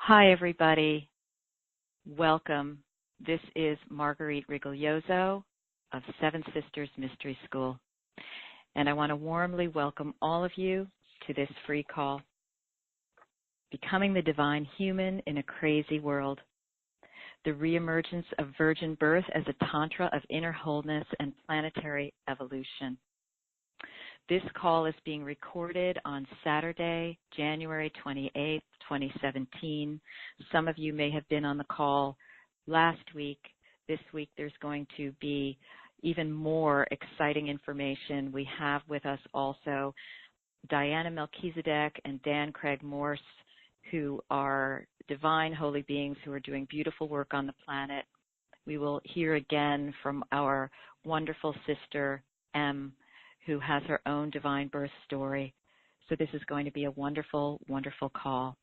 Hi, everybody. Welcome. This is Marguerite Rigoglioso of Seven Sisters Mystery School, and I want to warmly welcome all of you to this free call, Becoming the Divine Human in a Crazy World, the Re-Emergence of Virgin Birth as a Tantra of Inner Wholeness and Planetary Evolution. This call is being recorded on Saturday, January 28th, 2017. Some of you may have been on the call last week. This week there's going to be even more exciting information. We have with us also Diana Melchizedek and Dan Craig Morse, who are divine holy beings who are doing beautiful work on the planet. We will hear again from our wonderful sister, M, who has her own divine birth story. So this is going to be a wonderful, wonderful call.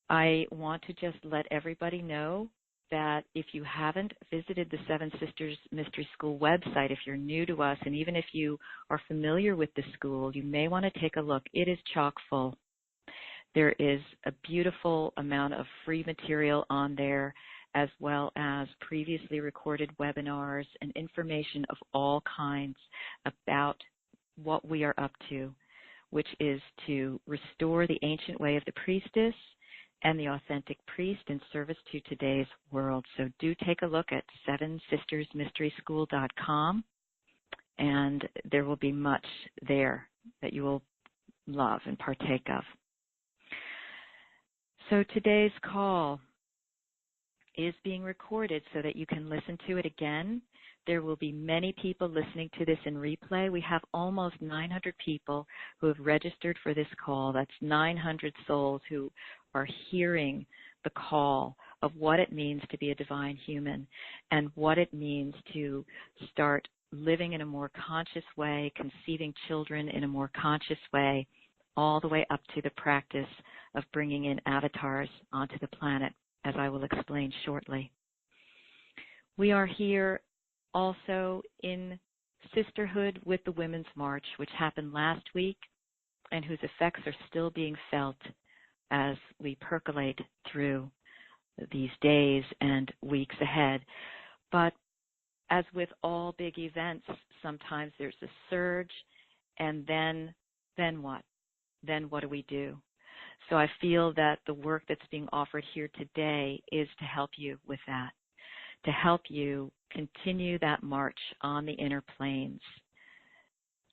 I want to just let everybody know that if you haven't visited the Seven Sisters Mystery School website, if you're new to us, and even if you are familiar with the school, you may want to take a look. It is chock full. There is a beautiful amount of free material on there, as well as previously recorded webinars and information of all kinds about what we are up to, which is to restore the ancient way of the priestess and the authentic priest in service to today's world. So do take a look at sevensistersmysteryschool.com, and there will be much there that you will love and partake of. So today's call is being recorded so that you can listen to it again. There will be many people listening to this in replay. We have almost 900 people who have registered for this call. That's 900 souls who are hearing the call of what it means to be a divine human and what it means to start living in a more conscious way, conceiving children in a more conscious way, all the way up to the practice of bringing in avatars onto the planet, as I will explain shortly. We are here also in sisterhood with the Women's March, which happened last week and whose effects are still being felt as we percolate through these days and weeks ahead. But as with all big events, sometimes there's a surge, and then what? Then what do we do? So I feel that the work that's being offered here today is to help you with that, to help you continue that march on the inner planes,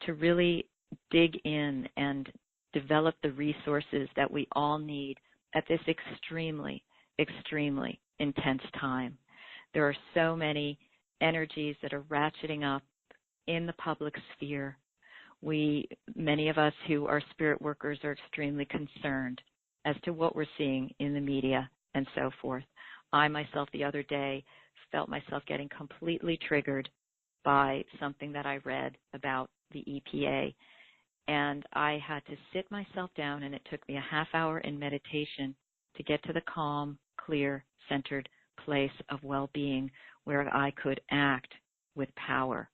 to really dig in and develop the resources that we all need at this extremely, extremely intense time. There are so many energies that are ratcheting up in the public sphere. Many of us who are spirit workers are extremely concerned as to what we're seeing in the media and so forth. I myself the other day felt myself getting completely triggered by something that I read about the EPA, and I had to sit myself down, and it took me a half hour in meditation to get to the calm, clear, centered place of well-being where I could act with power.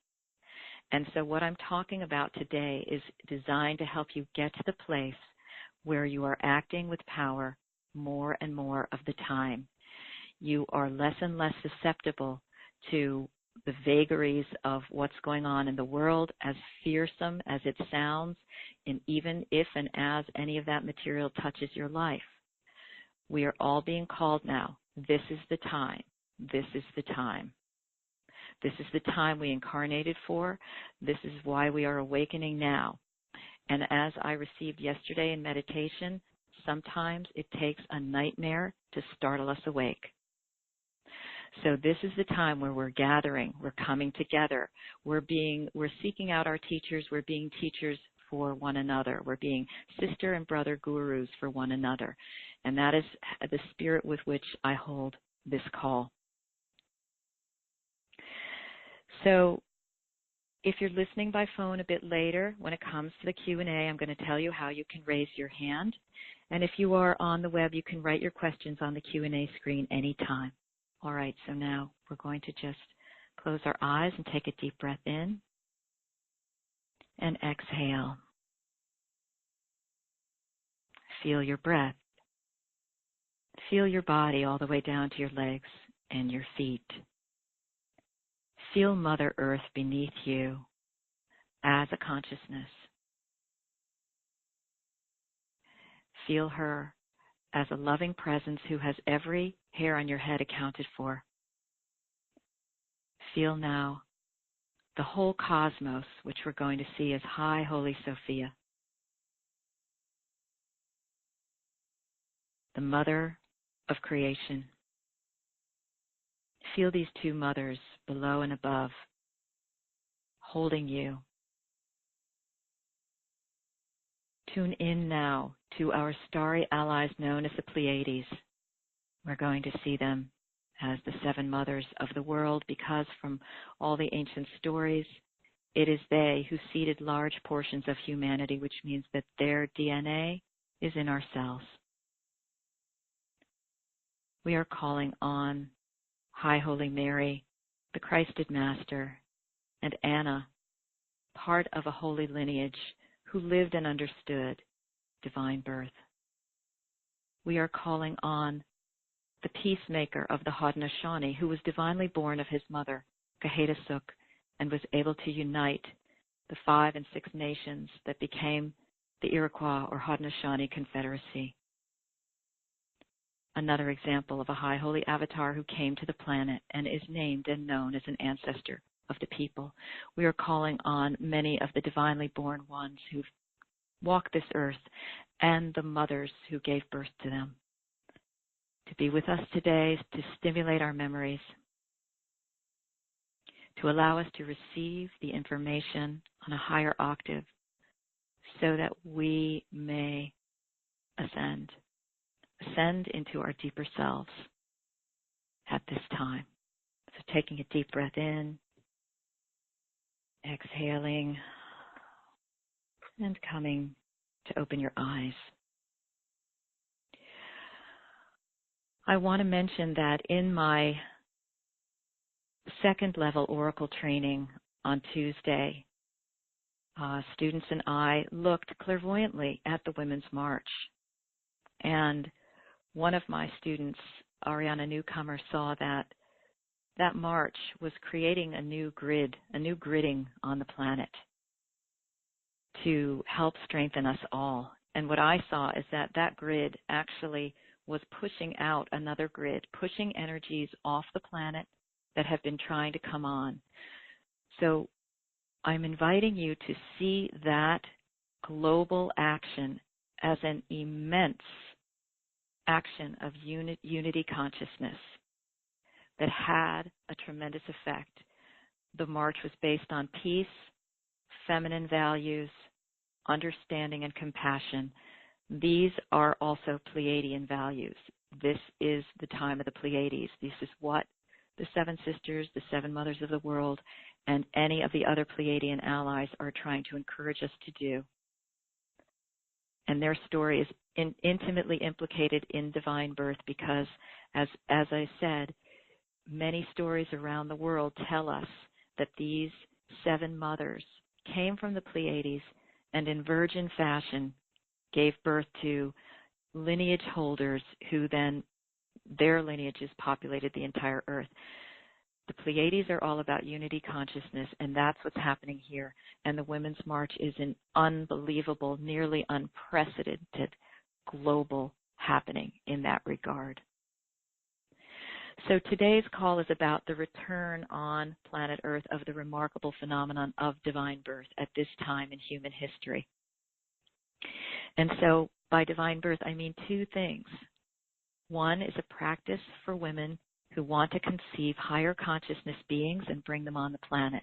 And so what I'm talking about today is designed to help you get to the place where you are acting with power more and more of the time. You are less and less susceptible to the vagaries of what's going on in the world, as fearsome as it sounds, and even if and as any of that material touches your life. We are all being called now. This is the time. This is the time. This is the time we incarnated for. This is why we are awakening now. And as I received yesterday in meditation, sometimes it takes a nightmare to startle us awake. So this is the time where we're gathering, we're coming together, we're seeking out our teachers, we're being teachers for one another, we're being sister and brother gurus for one another. And that is the spirit with which I hold this call. So if you're listening by phone a bit later, when it comes to the Q&A, I'm going to tell you how you can raise your hand. And if you are on the web, you can write your questions on the Q&A screen anytime. All right, so now we're going to just close our eyes and take a deep breath in and exhale. Feel your breath Feel your body all the way down to your legs and your feet. Feel Mother Earth beneath you as a consciousness. Feel her as a loving presence who has every hair on your head accounted for. Feel now the whole cosmos, which we're going to see as High Holy Sophia, the mother of creation. Feel these two mothers below and above, holding you. Tune in now to our starry allies known as the Pleiades. We're going to see them as the seven mothers of the world because from all the ancient stories, it is they who seeded large portions of humanity, which means that their DNA is in our cells. We are calling on High Holy Mary, the Christed Master, and Anna, part of a holy lineage who lived and understood divine birth. We are calling on the peacemaker of the Haudenosaunee, who was divinely born of his mother, Kahedasuk, and was able to unite the 5 and 6 nations that became the Iroquois or Haudenosaunee Confederacy. Another example of a high holy avatar who came to the planet and is named and known as an ancestor of the people. We are calling on many of the divinely born ones who've walked this earth and the mothers who gave birth to them to be with us today, to stimulate our memories, to allow us to receive the information on a higher octave so that we may ascend into our deeper selves at this time. So taking a deep breath in, exhaling, and coming to open your eyes. I want to mention that in my second level Oracle training on Tuesday, students and I looked clairvoyantly at the Women's March. And one of my students, Ariana Newcomer, saw that that march was creating a new grid, a new gridding on the planet to help strengthen us all. And what I saw is that that grid actually was pushing out another grid, pushing energies off the planet that have been trying to come on. So I'm inviting you to see that global action as an immense action of unity consciousness that had a tremendous effect. The march was based on peace, feminine values, understanding, and compassion. These are also Pleiadian values. This is the time of the Pleiades. This is what the seven sisters, the seven mothers of the world, and any of the other Pleiadian allies are trying to encourage us to do. And their story is intimately implicated in divine birth because, as I said, many stories around the world tell us that these seven mothers came from the Pleiades and in virgin fashion gave birth to lineage holders who then, their lineages populated the entire earth. The Pleiades are all about unity consciousness, and that's what's happening here. And the Women's March is an unbelievable, nearly unprecedented global happening in that regard. So today's call is about the return on planet Earth of the remarkable phenomenon of divine birth at this time in human history. And so by divine birth, I mean two things. One is a practice for women who want to conceive higher consciousness beings and bring them on the planet.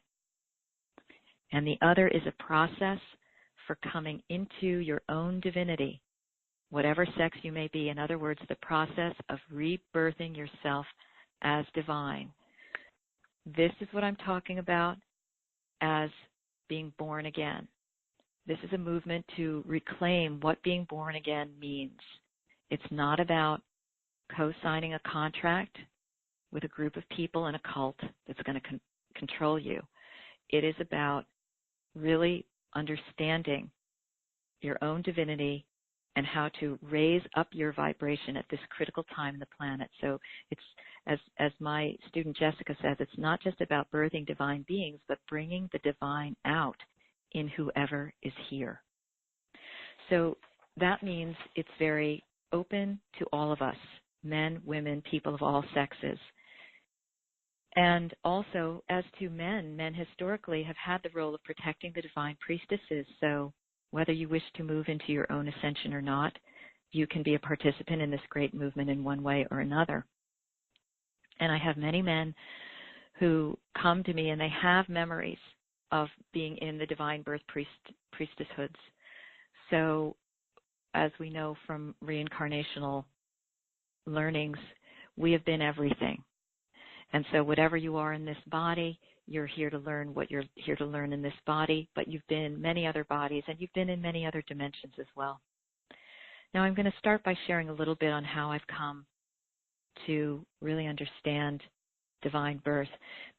And the other is a process for coming into your own divinity, whatever sex you may be. In other words, the process of rebirthing yourself as divine. This is what I'm talking about as being born again. This is a movement to reclaim what being born again means. It's not about co-signing a contract with a group of people in a cult that's going to control you. It is about really understanding your own divinity and how to raise up your vibration at this critical time in the planet. So it's, as my student Jessica says, it's not just about birthing divine beings, but bringing the divine out in whoever is here. So that means it's very open to all of us, men, women, people of all sexes. And also, as to men, men historically have had the role of protecting the divine priestesses. So whether you wish to move into your own ascension or not, you can be a participant in this great movement in one way or another. And I have many men who come to me and they have memories of being in the divine birth priestesshoods. So as we know from reincarnational learnings, we have been everything. And so whatever you are in this body, you're here to learn what you're here to learn in this body, but you've been in many other bodies and you've been in many other dimensions as well. Now I'm going to start by sharing a little bit on how I've come to really understand divine birth.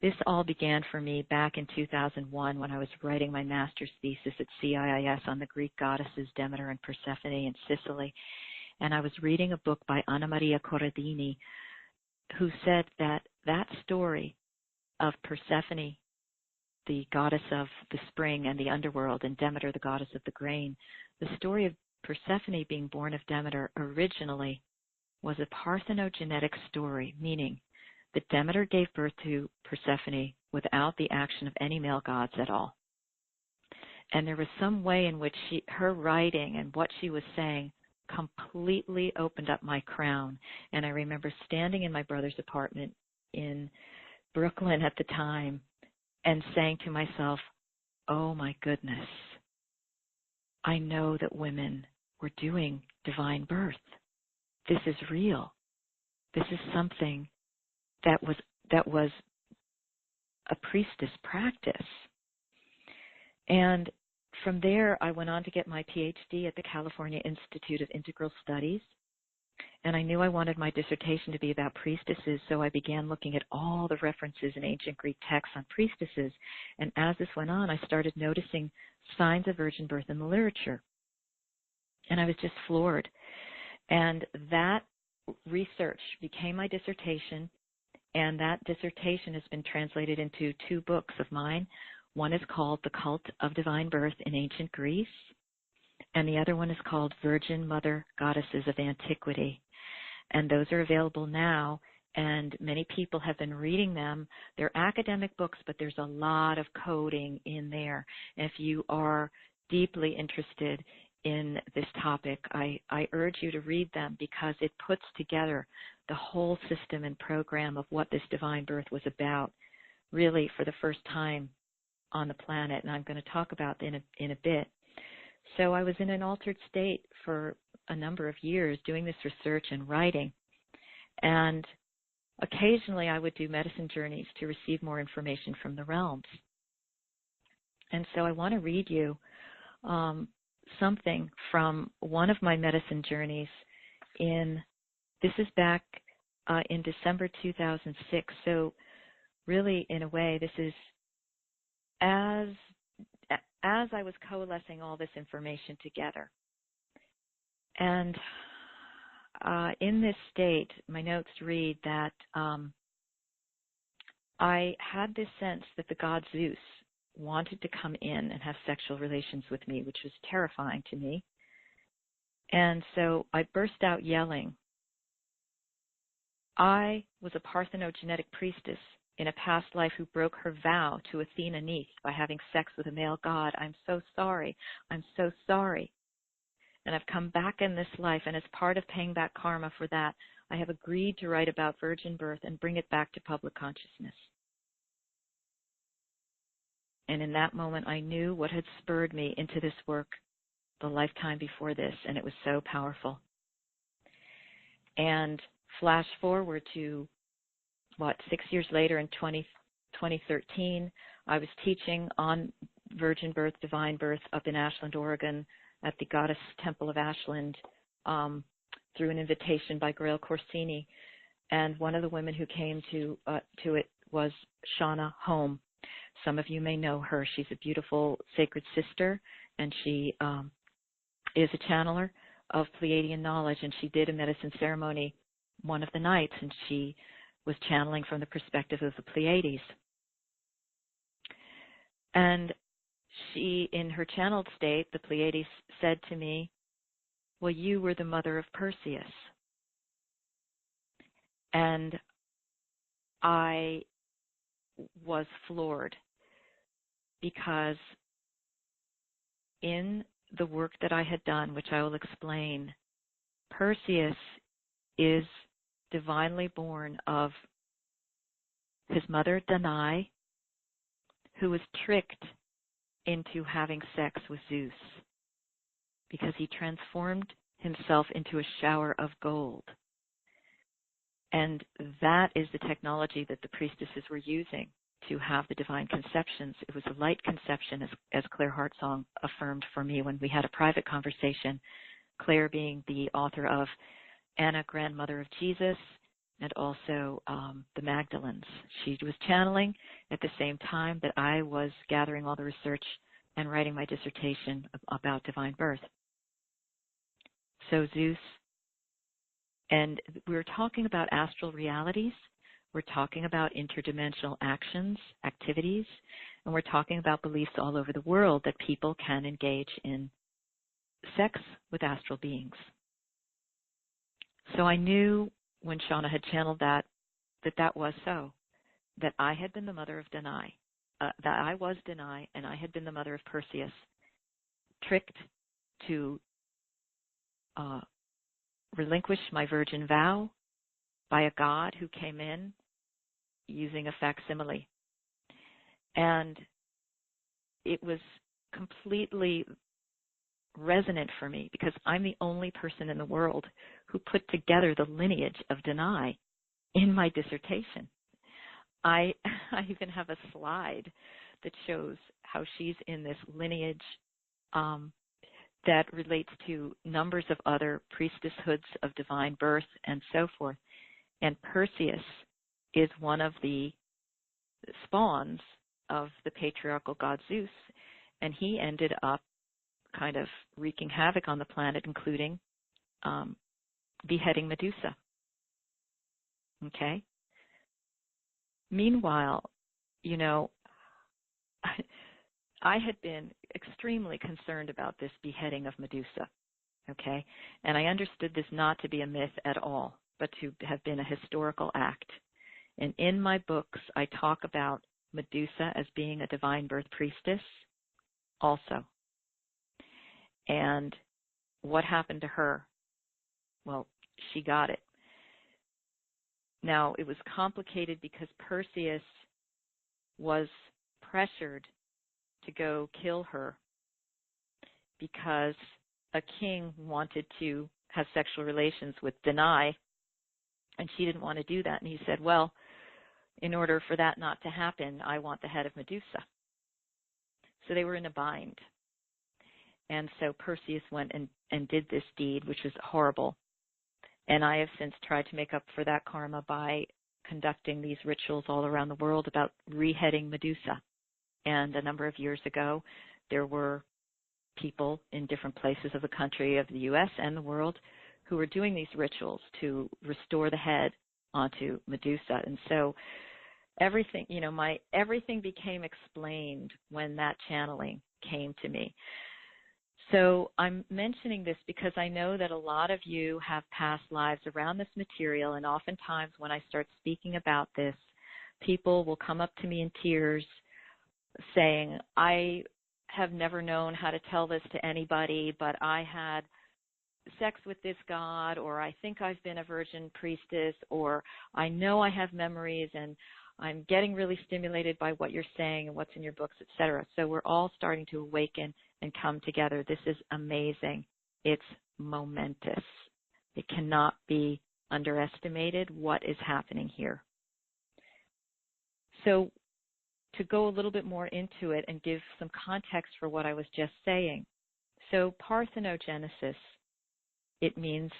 This all began for me back in 2001 when I was writing my master's thesis at CIIS on the Greek goddesses Demeter and Persephone in Sicily. And I was reading a book by Anna Maria Corradini, who said that that story of Persephone, the goddess of the spring and the underworld, and Demeter, the goddess of the grain, the story of Persephone being born of Demeter originally was a parthenogenetic story, meaning that Demeter gave birth to Persephone without the action of any male gods at all. And there was some way in which her writing and what she was saying completely opened up my crown. And I remember standing in my brother's apartment in Brooklyn at the time and saying to myself, oh my goodness, I know that women were doing divine birth. This is real. This is something that was a priestess practice. And from there, I went on to get my Ph.D. at the California Institute of Integral Studies. And I knew I wanted my dissertation to be about priestesses, so I began looking at all the references in ancient Greek texts on priestesses. And as this went on, I started noticing signs of virgin birth in the literature. And I was just floored. And that research became my dissertation, and that dissertation has been translated into 2 books of mine. One is called The Cult of Divine Birth in Ancient Greece, and the other one is called Virgin Mother Goddesses of Antiquity. And those are available now, and many people have been reading them. They're academic books, but there's a lot of coding in there. And if you are deeply interested in this topic, I urge you to read them, because it puts together the whole system and program of what this divine birth was about, really for the first time on the planet, and I'm going to talk about in a bit. So I was in an altered state for a number of years doing this research and writing, and occasionally I would do medicine journeys to receive more information from the realms. And so I want to read you something from one of my medicine journeys this is back in December 2006. So really, in a way, this is as I was coalescing all this information together. And in this state, my notes read that I had this sense that the god Zeus wanted to come in and have sexual relations with me, which was terrifying to me. And so I burst out yelling. I was a parthenogenetic priestess in a past life who broke her vow to Athena Neith by having sex with a male god. I'm so sorry. I'm so sorry. And I've come back in this life, and as part of paying back karma for that, I have agreed to write about virgin birth and bring it back to public consciousness. And in that moment, I knew what had spurred me into this work the lifetime before this, and it was so powerful. And flash forward to, 6 years later in 2013, I was teaching on virgin birth, divine birth up in Ashland, Oregon, at the Goddess Temple of Ashland, through an invitation by Grail Corsini. And one of the women who came to it was Shauna Home. Some of you may know her. She's a beautiful sacred sister, and she is a channeler of Pleiadian knowledge, and she did a medicine ceremony one of the nights, and she was channeling from the perspective of the Pleiades. And she, in her channeled state, the Pleiades said to me, well, you were the mother of Perseus. And I was floored, because in the work that I had done, which I will explain, Perseus is divinely born of his mother Danae, who was tricked into having sex with Zeus because he transformed himself into a shower of gold. And that is the technology that the priestesses were using to have the divine conceptions. It was a light conception, as Claire Hartsong affirmed for me when we had a private conversation, Claire being the author of Anna, Grandmother of Jesus, and also the Magdalens. She was channeling at the same time that I was gathering all the research and writing my dissertation about divine birth. So Zeus, and we're talking about astral realities, we're talking about interdimensional actions, activities, and we're talking about beliefs all over the world that people can engage in sex with astral beings. So I knew when Shauna had channeled that was so, that I had been the mother of Danae, that I was Danae, and I had been the mother of Perseus, tricked to relinquish my virgin vow by a god who came in using a facsimile. And it was completely resonant for me because I'm the only person in the world who put together the lineage of Danae in my dissertation. I even have a slide that shows how she's in this lineage that relates to numbers of other priestesshoods of divine birth and so forth. And Perseus is one of the spawns of the patriarchal god Zeus, and he ended up kind of wreaking havoc on the planet, including beheading Medusa. Okay? Meanwhile, you know, I had been extremely concerned about this beheading of Medusa, okay? And I understood this not to be a myth at all, but to have been a historical act. And in my books, I talk about Medusa as being a divine birth priestess also. And what happened to her? Well, she got it. Now, it was complicated because Perseus was pressured to go kill her because a king wanted to have sexual relations with Danae, and she didn't want to do that. And he said, well, in order for that not to happen, I want the head of Medusa. So they were in a bind. And so Perseus went and did this deed, which was horrible. And I have since tried to make up for that karma by conducting these rituals all around the world about reheading Medusa. And a number of years ago, there were people in different places of the country, of the U.S. and the world, who were doing these rituals to restore the head onto Medusa. And so everything, you know, everything became explained when that channeling came to me. So I'm mentioning this because I know that a lot of you have past lives around this material, and oftentimes when I start speaking about this, people will come up to me in tears saying, I have never known how to tell this to anybody, but I had sex with this god, or I think I've been a virgin priestess, or I know I have memories and I'm getting really stimulated by what you're saying and what's in your books, etc. So we're all starting to awaken and come together. This is amazing. It's momentous. It cannot be underestimated what is happening here. So to go a little bit more into it and give some context for what I was just saying. So Parthenogenesis, it means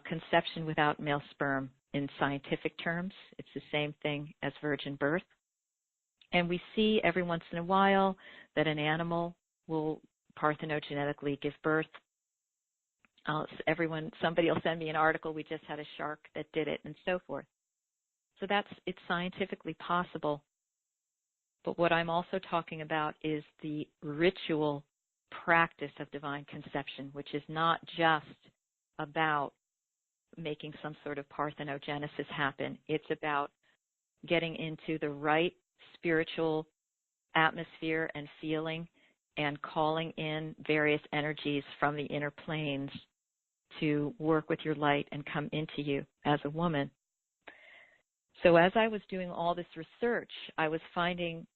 conception without male sperm in scientific terms. It's the same thing as virgin birth. And we see every once in a while that an animal will parthenogenetically give birth. Somebody will send me an article, we just had a shark that did it, and so forth. So it's scientifically possible. But what I'm also talking about is the ritual practice of divine conception, which is not just about making some sort of parthenogenesis happen. It's about getting into the right spiritual atmosphere and feeling and calling in various energies from the inner planes to work with your light and come into you as a woman. So as I was doing all this research, I was finding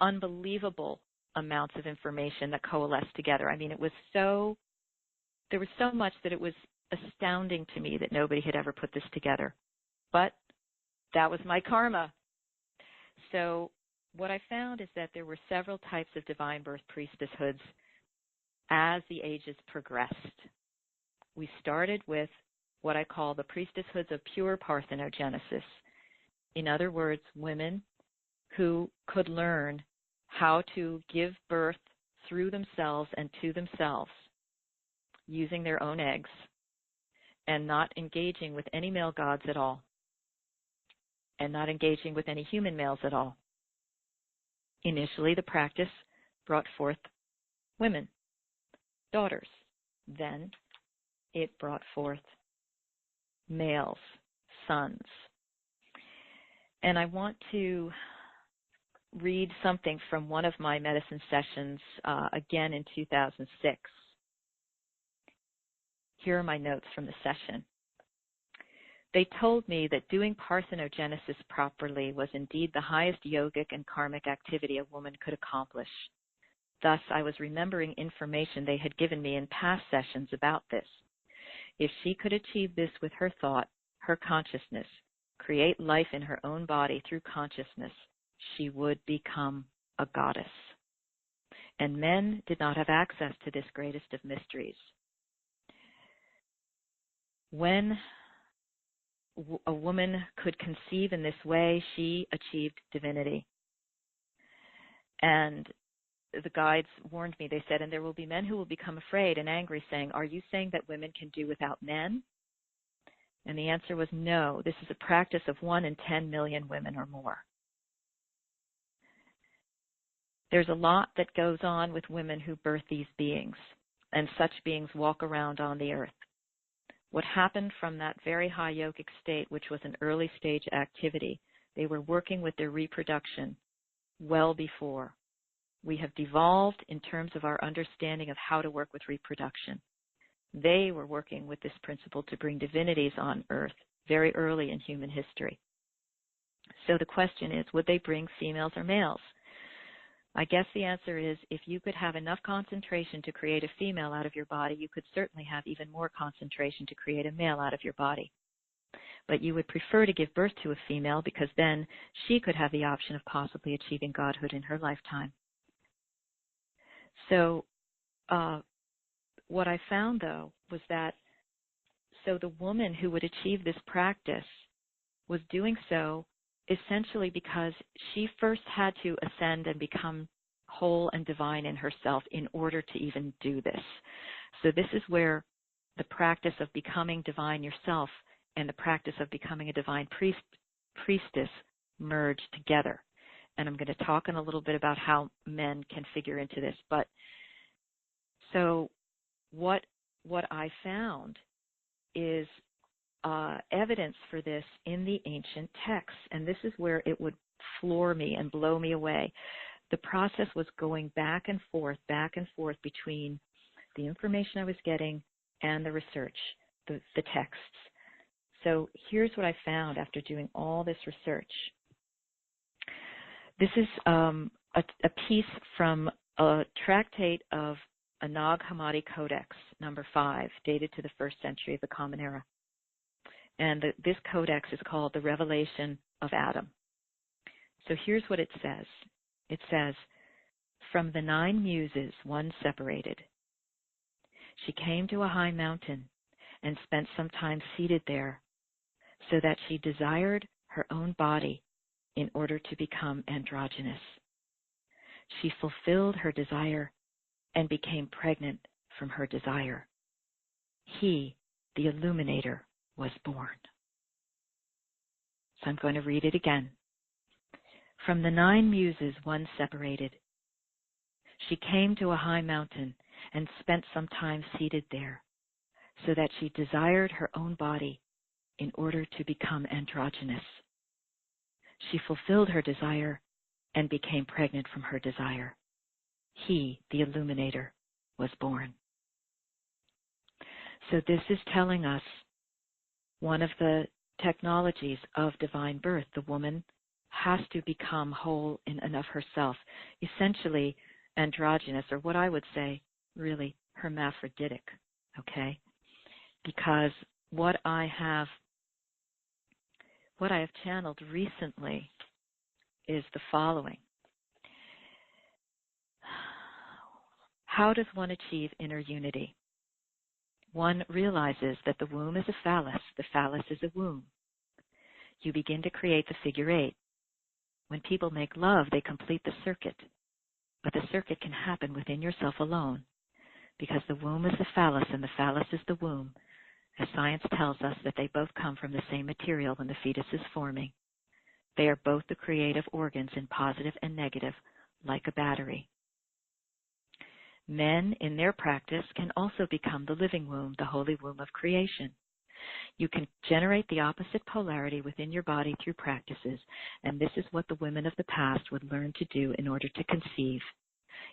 unbelievable amounts of information that coalesced together. I mean, there was so much that it was astounding to me that nobody had ever put this together. But that was my karma. So what I found is that there were several types of divine birth priestesshoods as the ages progressed. We started with what I call the priestesshoods of pure parthenogenesis. In other words, women who could learn how to give birth through themselves and to themselves using their own eggs and not engaging with any male gods at all and not engaging with any human males at all. Initially, the practice brought forth women, daughters. Then it brought forth males, sons. And I want to read something from one of my medicine sessions, again in 2006. Here are my notes from the session. They told me that doing parthenogenesis properly was indeed the highest yogic and karmic activity a woman could accomplish. Thus, I was remembering information they had given me in past sessions about this. If she could achieve this with her thought, her consciousness, create life in her own body through consciousness, she would become a goddess. And men did not have access to this greatest of mysteries. When a woman could conceive in this way, she achieved divinity. And the guides warned me, they said, and there will be men who will become afraid and angry, saying, are you saying that women can do without men? And the answer was no. This is a practice of 1 in 10 million women or more. There's a lot that goes on with women who birth these beings, and such beings walk around on the earth. What happened from that very high yogic state, which was an early stage activity, they were working with their reproduction well before. We have devolved in terms of our understanding of how to work with reproduction. They were working with this principle to bring divinities on earth very early in human history. So the question is, would they bring females or males? I guess the answer is, if you could have enough concentration to create a female out of your body, you could certainly have even more concentration to create a male out of your body. But you would prefer to give birth to a female because then she could have the option of possibly achieving godhood in her lifetime. So what I found, though, was that the woman who would achieve this practice was doing so essentially because she first had to ascend and become whole and divine in herself in order to even do this. So this is where the practice of becoming divine yourself and the practice of becoming a divine priestess merge together. And I'm going to talk in a little bit about how men can figure into this. But so what I found is evidence for this in the ancient texts, and this is where it would floor me and blow me away. The process was going back and forth between the information I was getting and the research, the texts. So here's what I found after doing all this research. This is a piece from a tractate of a Nag Hammadi Codex, number 5, dated to the 1st century of the Common Era. And this codex is called the Revelation of Adam. So here's what it says. It says, "From the 9 muses, one separated. She came to a high mountain and spent some time seated there, so that she desired her own body in order to become androgynous. She fulfilled her desire and became pregnant from her desire. he, the illuminator, was born. So I'm going to read it again. From the 9 muses, one separated. She came to a high mountain and spent some time seated there, so that she desired her own body in order to become androgynous. She fulfilled her desire and became pregnant from her desire. He, the illuminator, was born. So this is telling us one of the technologies of divine birth. The woman has to become whole in and of herself, essentially androgynous, or what I would say really hermaphroditic, okay? Because what I have channeled recently is the following. How does one achieve inner unity? One realizes that the womb is a phallus. The phallus is a womb. You begin to create the figure 8. When people make love, they complete the circuit. But the circuit can happen within yourself alone, because the womb is the phallus and the phallus is the womb, as science tells us that they both come from the same material when the fetus is forming. They are both the creative organs in positive and negative, like a battery. Men, in their practice, can also become the living womb, the holy womb of creation. You can generate the opposite polarity within your body through practices, and this is what the women of the past would learn to do in order to conceive.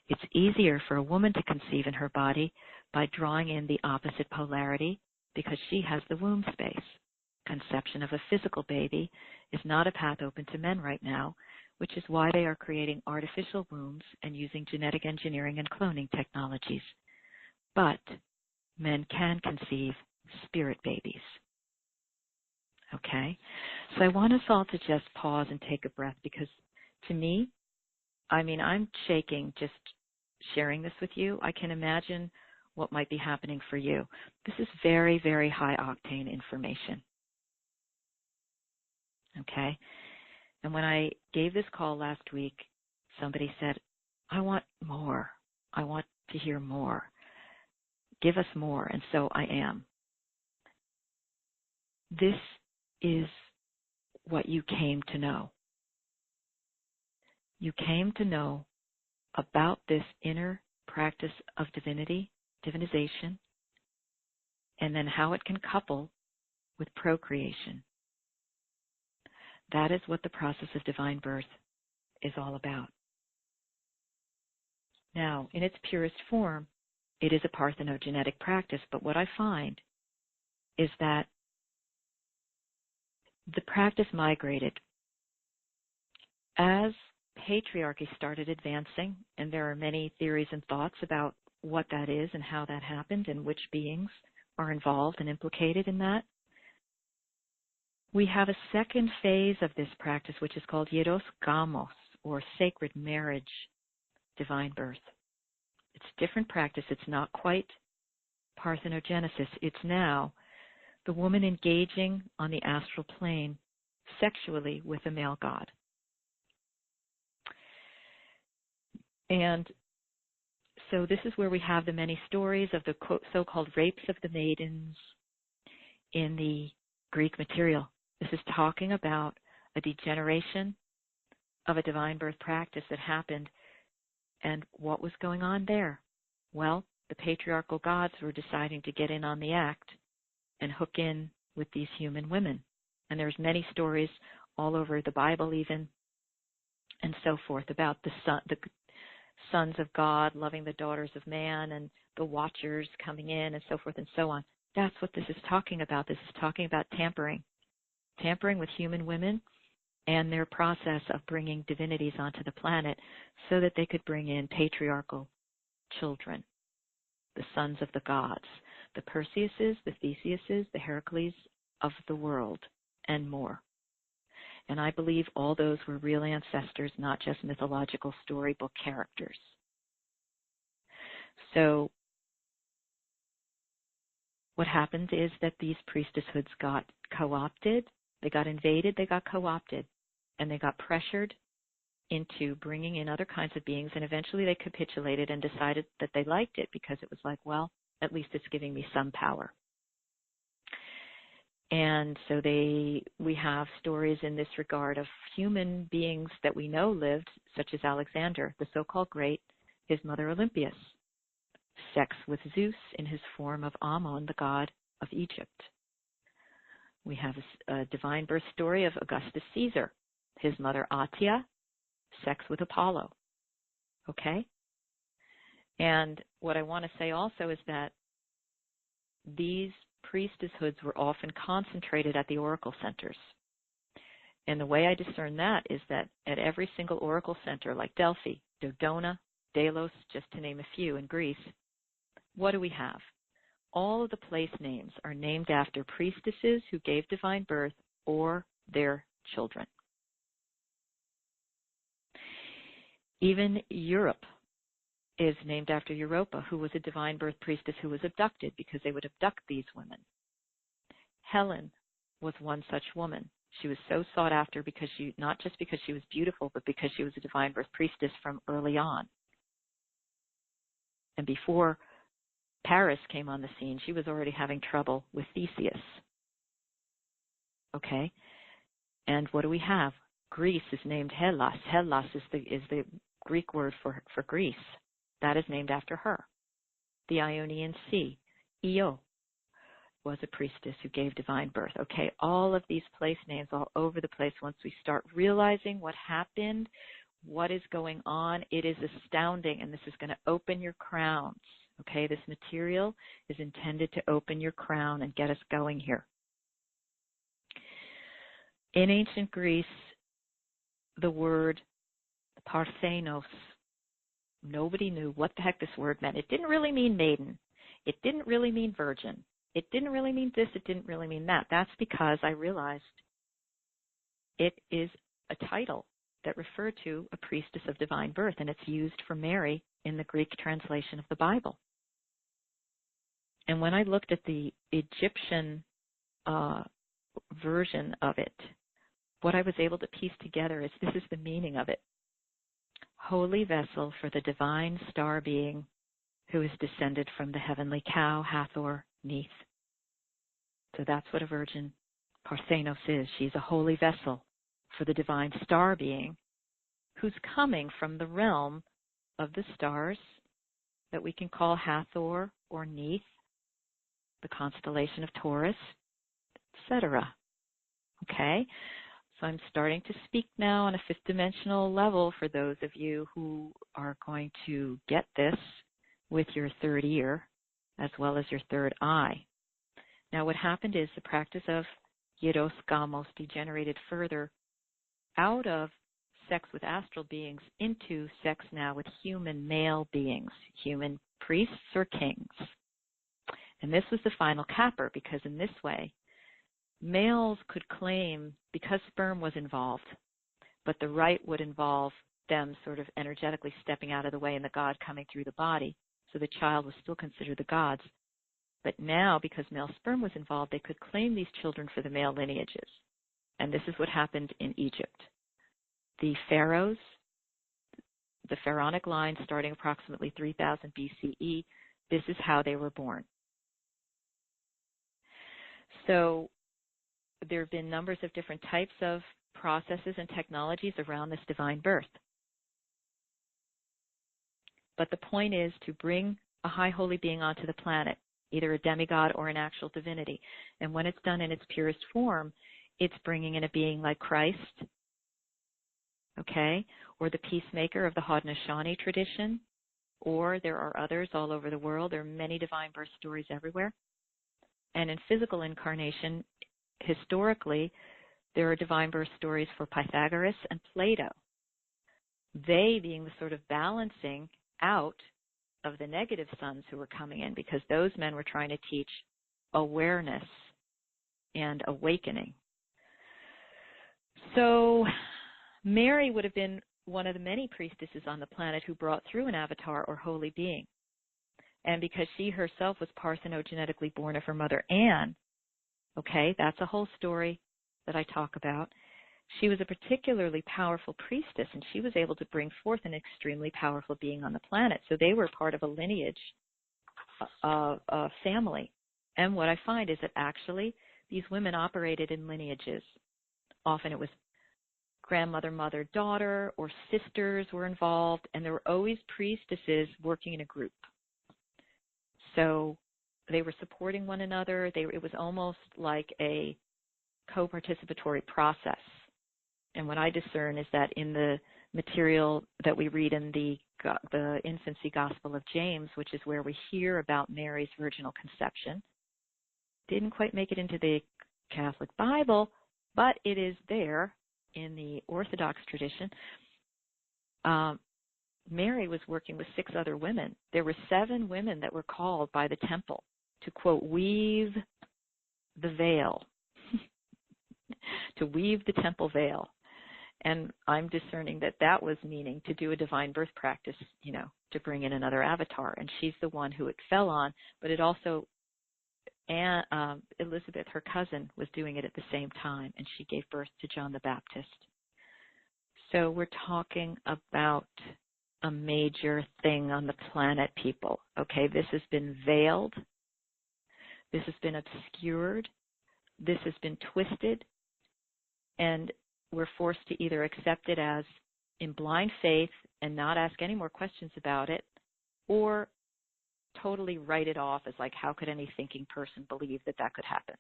It's easier for a woman to conceive in her body by drawing in the opposite polarity because she has the womb space. Conception of a physical baby is not a path open to men right now, which is why they are creating artificial wombs and using genetic engineering and cloning technologies. But men can conceive spirit babies. Okay? So I want us all to just pause and take a breath, because to me, I'm shaking just sharing this with you. I can imagine what might be happening for you. This is very, very high octane information. Okay? And when I gave this call last week, somebody said, I want more. I want to hear more. Give us more. And so I am. This is what you came to know. You came to know about this inner practice of divinity, divinization, and then how it can couple with procreation. That is what the process of divine birth is all about. Now, in its purest form, it is a parthenogenetic practice, but what I find is that the practice migrated. As patriarchy started advancing, and there are many theories and thoughts about what that is and how that happened and which beings are involved and implicated in that, we have a second phase of this practice, which is called Hieros Gamos, or sacred marriage, divine birth. It's a different practice. It's not quite Parthenogenesis. It's now the woman engaging on the astral plane sexually with a male god. And so this is where we have the many stories of the so-called rapes of the maidens in the Greek material. This is talking about a degeneration of a divine birth practice that happened. And what was going on there? Well, the patriarchal gods were deciding to get in on the act and hook in with these human women. And there's many stories all over the Bible even, and so forth, about the sons of God loving the daughters of man and the watchers coming in and so forth and so on. That's what this is talking about. This is talking about tampering with human women and their process of bringing divinities onto the planet so that they could bring in patriarchal children, the sons of the gods, the Perseuses, the Theseuses, the Heracles of the world, and more. And I believe all those were real ancestors, not just mythological storybook characters. So what happened is that these priestesshoods got co-opted, they got invaded, they got co-opted, and they got pressured into bringing in other kinds of beings, and eventually they capitulated and decided that they liked it because it was like, well, at least it's giving me some power. And so we have stories in this regard of human beings that we know lived, such as Alexander, the so-called great, his mother Olympias, sex with Zeus in his form of Ammon, the god of Egypt. We have a divine birth story of Augustus Caesar, his mother Atia, sex with Apollo. Okay? And what I want to say also is that these priestesshoods were often concentrated at the oracle centers. And the way I discern that is that at every single oracle center, like Delphi, Dodona, Delos, just to name a few in Greece, what do we have? All of the place names are named after priestesses who gave divine birth or their children. Even Europe is named after Europa, who was a divine birth priestess who was abducted because they would abduct these women. Helen was one such woman. She was so sought after because not just because she was beautiful, but because she was a divine birth priestess from early on. And before Paris came on the scene, she was already having trouble with Theseus. Okay? And what do we have? Greece is named Hellas. Hellas is the Greek word for Greece. That is named after her. The Ionian Sea, Io, was a priestess who gave divine birth. Okay, all of these place names all over the place. Once we start realizing what happened, what is going on, it is astounding, and this is going to open your crowns. Okay, this material is intended to open your crown and get us going here. In ancient Greece, the word Parthenos, nobody knew what the heck this word meant. It didn't really mean maiden. It didn't really mean virgin. It didn't really mean this. It didn't really mean that. That's because I realized it is a title that referred to a priestess of divine birth, and it's used for Mary in the Greek translation of the Bible. And when I looked at the Egyptian version of it, what I was able to piece together is this is the meaning of it. Holy vessel for the divine star being who is descended from the heavenly cow, Hathor, Neith. So that's what a virgin Parthenos is. She's a holy vessel for the divine star being who's coming from the realm of the stars that we can call Hathor or Neith, the constellation of Taurus, etc. Okay? So I'm starting to speak now on a fifth dimensional level for those of you who are going to get this with your third ear as well as your third eye. Now what happened is the practice of Yeros Gamos degenerated further out of sex with astral beings into sex now with human male beings, human priests or kings. And this was the final capper because in this way, males could claim, because sperm was involved, but the rite would involve them sort of energetically stepping out of the way and the god coming through the body, so the child was still considered the god's. But now, because male sperm was involved, they could claim these children for the male lineages. And this is what happened in Egypt. The pharaohs, the pharaonic line starting approximately 3000 BCE, this is how they were born. So there have been numbers of different types of processes and technologies around this divine birth. But the point is to bring a high holy being onto the planet, either a demigod or an actual divinity. And when it's done in its purest form, it's bringing in a being like Christ, okay, or the peacemaker of the Haudenosaunee tradition, or there are others all over the world. There are many divine birth stories everywhere. And in physical incarnation, historically, there are divine birth stories for Pythagoras and Plato. They being the sort of balancing out of the negative sons who were coming in, because those men were trying to teach awareness and awakening. So Mary would have been one of the many priestesses on the planet who brought through an avatar or holy being. And because she herself was parthenogenetically born of her mother Anne, okay, that's a whole story that I talk about. She was a particularly powerful priestess, and she was able to bring forth an extremely powerful being on the planet. So they were part of a lineage of a family. And what I find is that actually these women operated in lineages. Often it was grandmother, mother, daughter, or sisters were involved, and there were always priestesses working in a group. So they were supporting one another. It was almost like a co-participatory process. And what I discern is that in the material that we read in the infancy gospel of James, which is where we hear about Mary's virginal conception, didn't quite make it into the Catholic Bible, but it is there in the Orthodox tradition. Mary was working with 6 other women. There were 7 women that were called by the temple to, quote, weave the veil, to weave the temple veil. And I'm discerning that that was meaning to do a divine birth practice, to bring in another avatar. And she's the one who it fell on, but it also, Elizabeth, her cousin, was doing it at the same time, and she gave birth to John the Baptist. So we're talking about a major thing on the planet, people. Okay, this has been veiled. This has been obscured. This has been twisted. And we're forced to either accept it as in blind faith and not ask any more questions about it, or totally write it off as like, how could any thinking person believe that that could happen?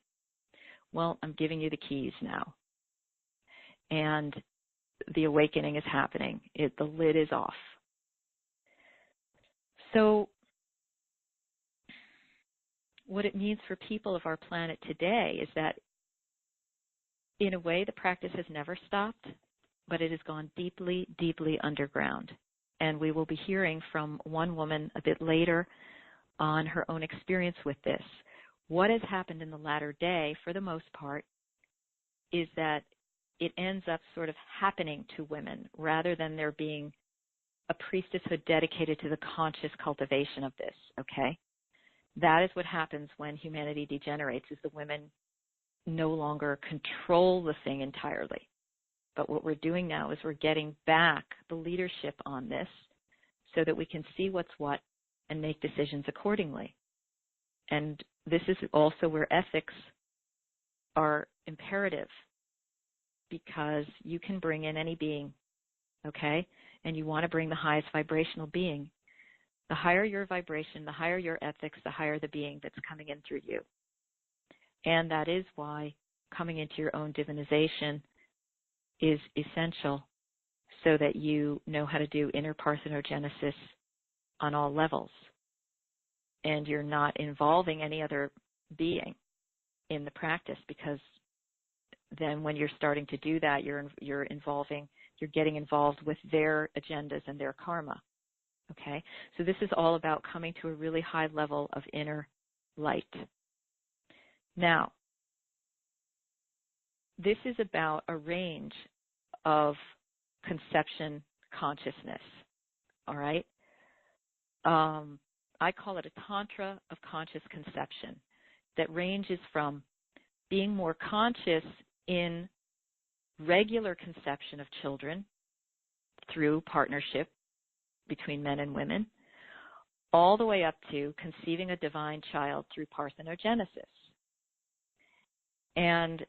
Well, I'm giving you the keys now. And the awakening is happening. The lid is off. So what it means for people of our planet today is that in a way the practice has never stopped, but it has gone deeply, deeply underground. And we will be hearing from one woman a bit later on her own experience with this. What has happened in the latter day, for the most part, is that it ends up sort of happening to women rather than there being a priestesshood dedicated to the conscious cultivation of this, okay? That is what happens when humanity degenerates, is the women no longer control the thing entirely. But what we're doing now is we're getting back the leadership on this so that we can see what's what and make decisions accordingly. And this is also where ethics are imperative, because you can bring in any being, okay? And you want to bring the highest vibrational being. The higher your vibration, the higher your ethics, the higher the being that's coming in through you. And that is why coming into your own divinization is essential, so that you know how to do inner parthenogenesis on all levels. And you're not involving any other being in the practice, because then when you're starting to do that, you're getting involved with their agendas and their karma. Okay? So this is all about coming to a really high level of inner light. Now, this is about a range of conception consciousness, all right? I call it a Tantra of conscious conception that ranges from being more conscious in regular conception of children through partnership between men and women, all the way up to conceiving a divine child through parthenogenesis. And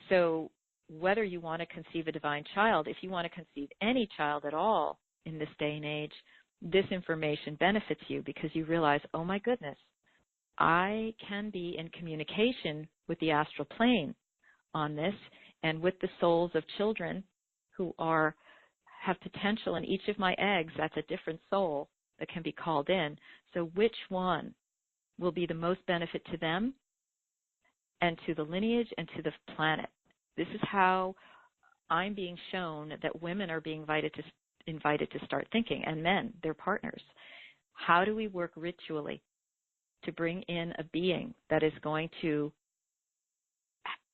so whether you want to conceive a divine child, if you want to conceive any child at all in this day and age, this information benefits you, because you realize, oh my goodness, I can be in communication with the astral plane on this, and with the souls of children who have potential in each of my eggs. That's a different soul that can be called in. So which one will be the most benefit to them and to the lineage and to the planet? This is how I'm being shown that women are being invited to start thinking, and men, their partners. How do we work ritually to bring in a being that is going to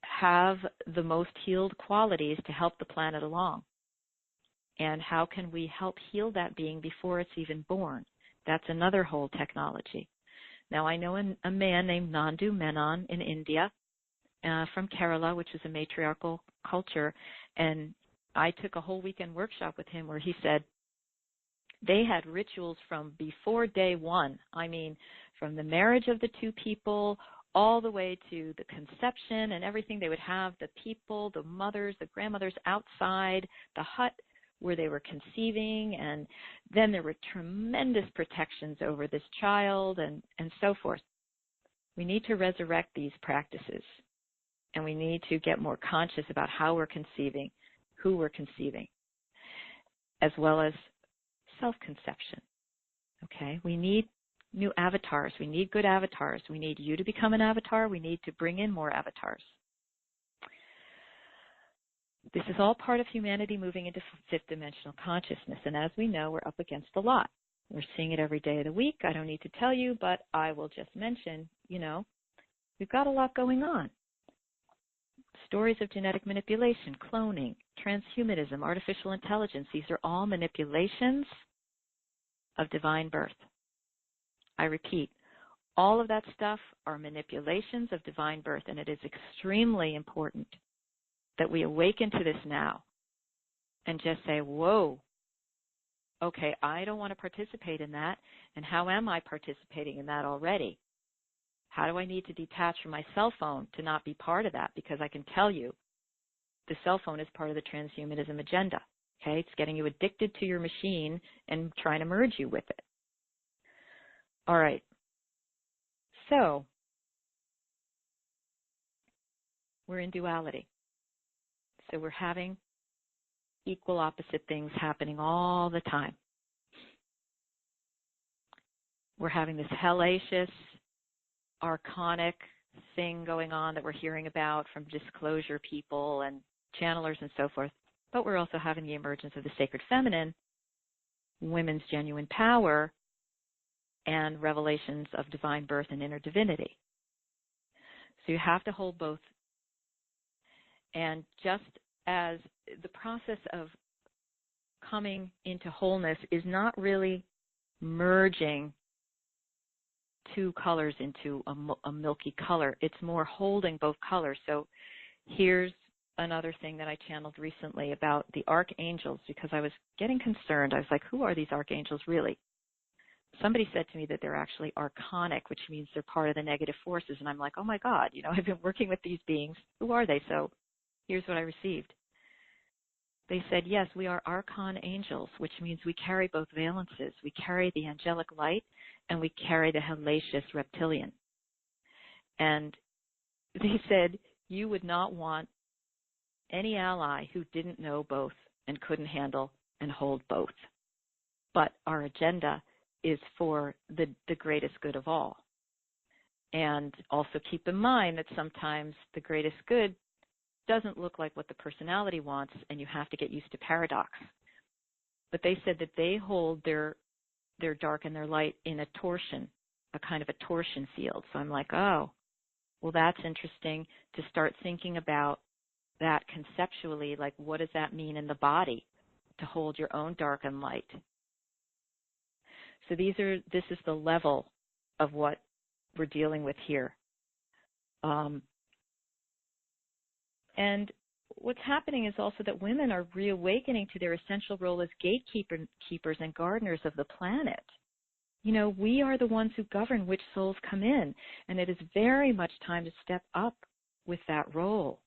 have the most healed qualities to help the planet along? And how can we help heal that being before it's even born? That's another whole technology. Now, I know a man named Nandu Menon in India, from Kerala, which is a matriarchal culture, and I took a whole weekend workshop with him where he said they had rituals from before day one. I mean, from the marriage of the two people all the way to the conception and everything. They would have the people, the mothers, the grandmothers outside the hut where they were conceiving, and then there were tremendous protections over this child and so forth. We need to resurrect these practices, and we need to get more conscious about how we're conceiving, who we're conceiving, as well as self-conception. Okay? We need new avatars. We need good avatars. We need you to become an avatar. We need to bring in more avatars. This is all part of humanity moving into fifth dimensional consciousness. And as we know, we're up against a lot. We're seeing it every day of the week. I don't need to tell you, but I will just mention, we've got a lot going on. Stories of genetic manipulation, cloning, transhumanism, artificial intelligence. These are all manipulations of divine birth. I repeat, all of that stuff are manipulations of divine birth, and it is extremely important that we awaken to this now and just say, whoa, okay, I don't want to participate in that, and how am I participating in that already? How do I need to detach from my cell phone to not be part of that? Because I can tell you the cell phone is part of the transhumanism agenda. Okay, it's getting you addicted to your machine and trying to merge you with it. All right. So we're in duality. So we're having equal opposite things happening all the time. We're having this hellacious, archonic thing going on that we're hearing about from disclosure people and channelers and so forth. But we're also having the emergence of the sacred feminine, women's genuine power, and revelations of divine birth and inner divinity. So you have to hold both. And just as the process of coming into wholeness is not really merging two colors into a milky color, it's more holding both colors. So here's another thing that I channeled recently about the Ark Angels, because I was getting concerned. I was like, who are these Ark Angels really? Somebody said to me that they're actually archonic, which means they're part of the negative forces. And I'm like, oh my God, I've been working with these beings. Who are they? So here's what I received. They said, yes, we are archon angels, which means we carry both valences. We carry the angelic light and we carry the hellacious reptilian. And they said, you would not want any ally who didn't know both and couldn't handle and hold both. But our agenda is for the greatest good of all. And also keep in mind that sometimes the greatest good doesn't look like what the personality wants, and you have to get used to paradox. But they said that they hold their dark and their light in a torsion, a kind of a torsion field. So I'm like, oh, well, that's interesting to start thinking about that conceptually, like what does that mean in the body to hold your own dark and light? So this is the level of what we're dealing with here. And what's happening is also that women are reawakening to their essential role as gatekeepers and gardeners of the planet. We are the ones who govern which souls come in, and it is very much time to step up with that role.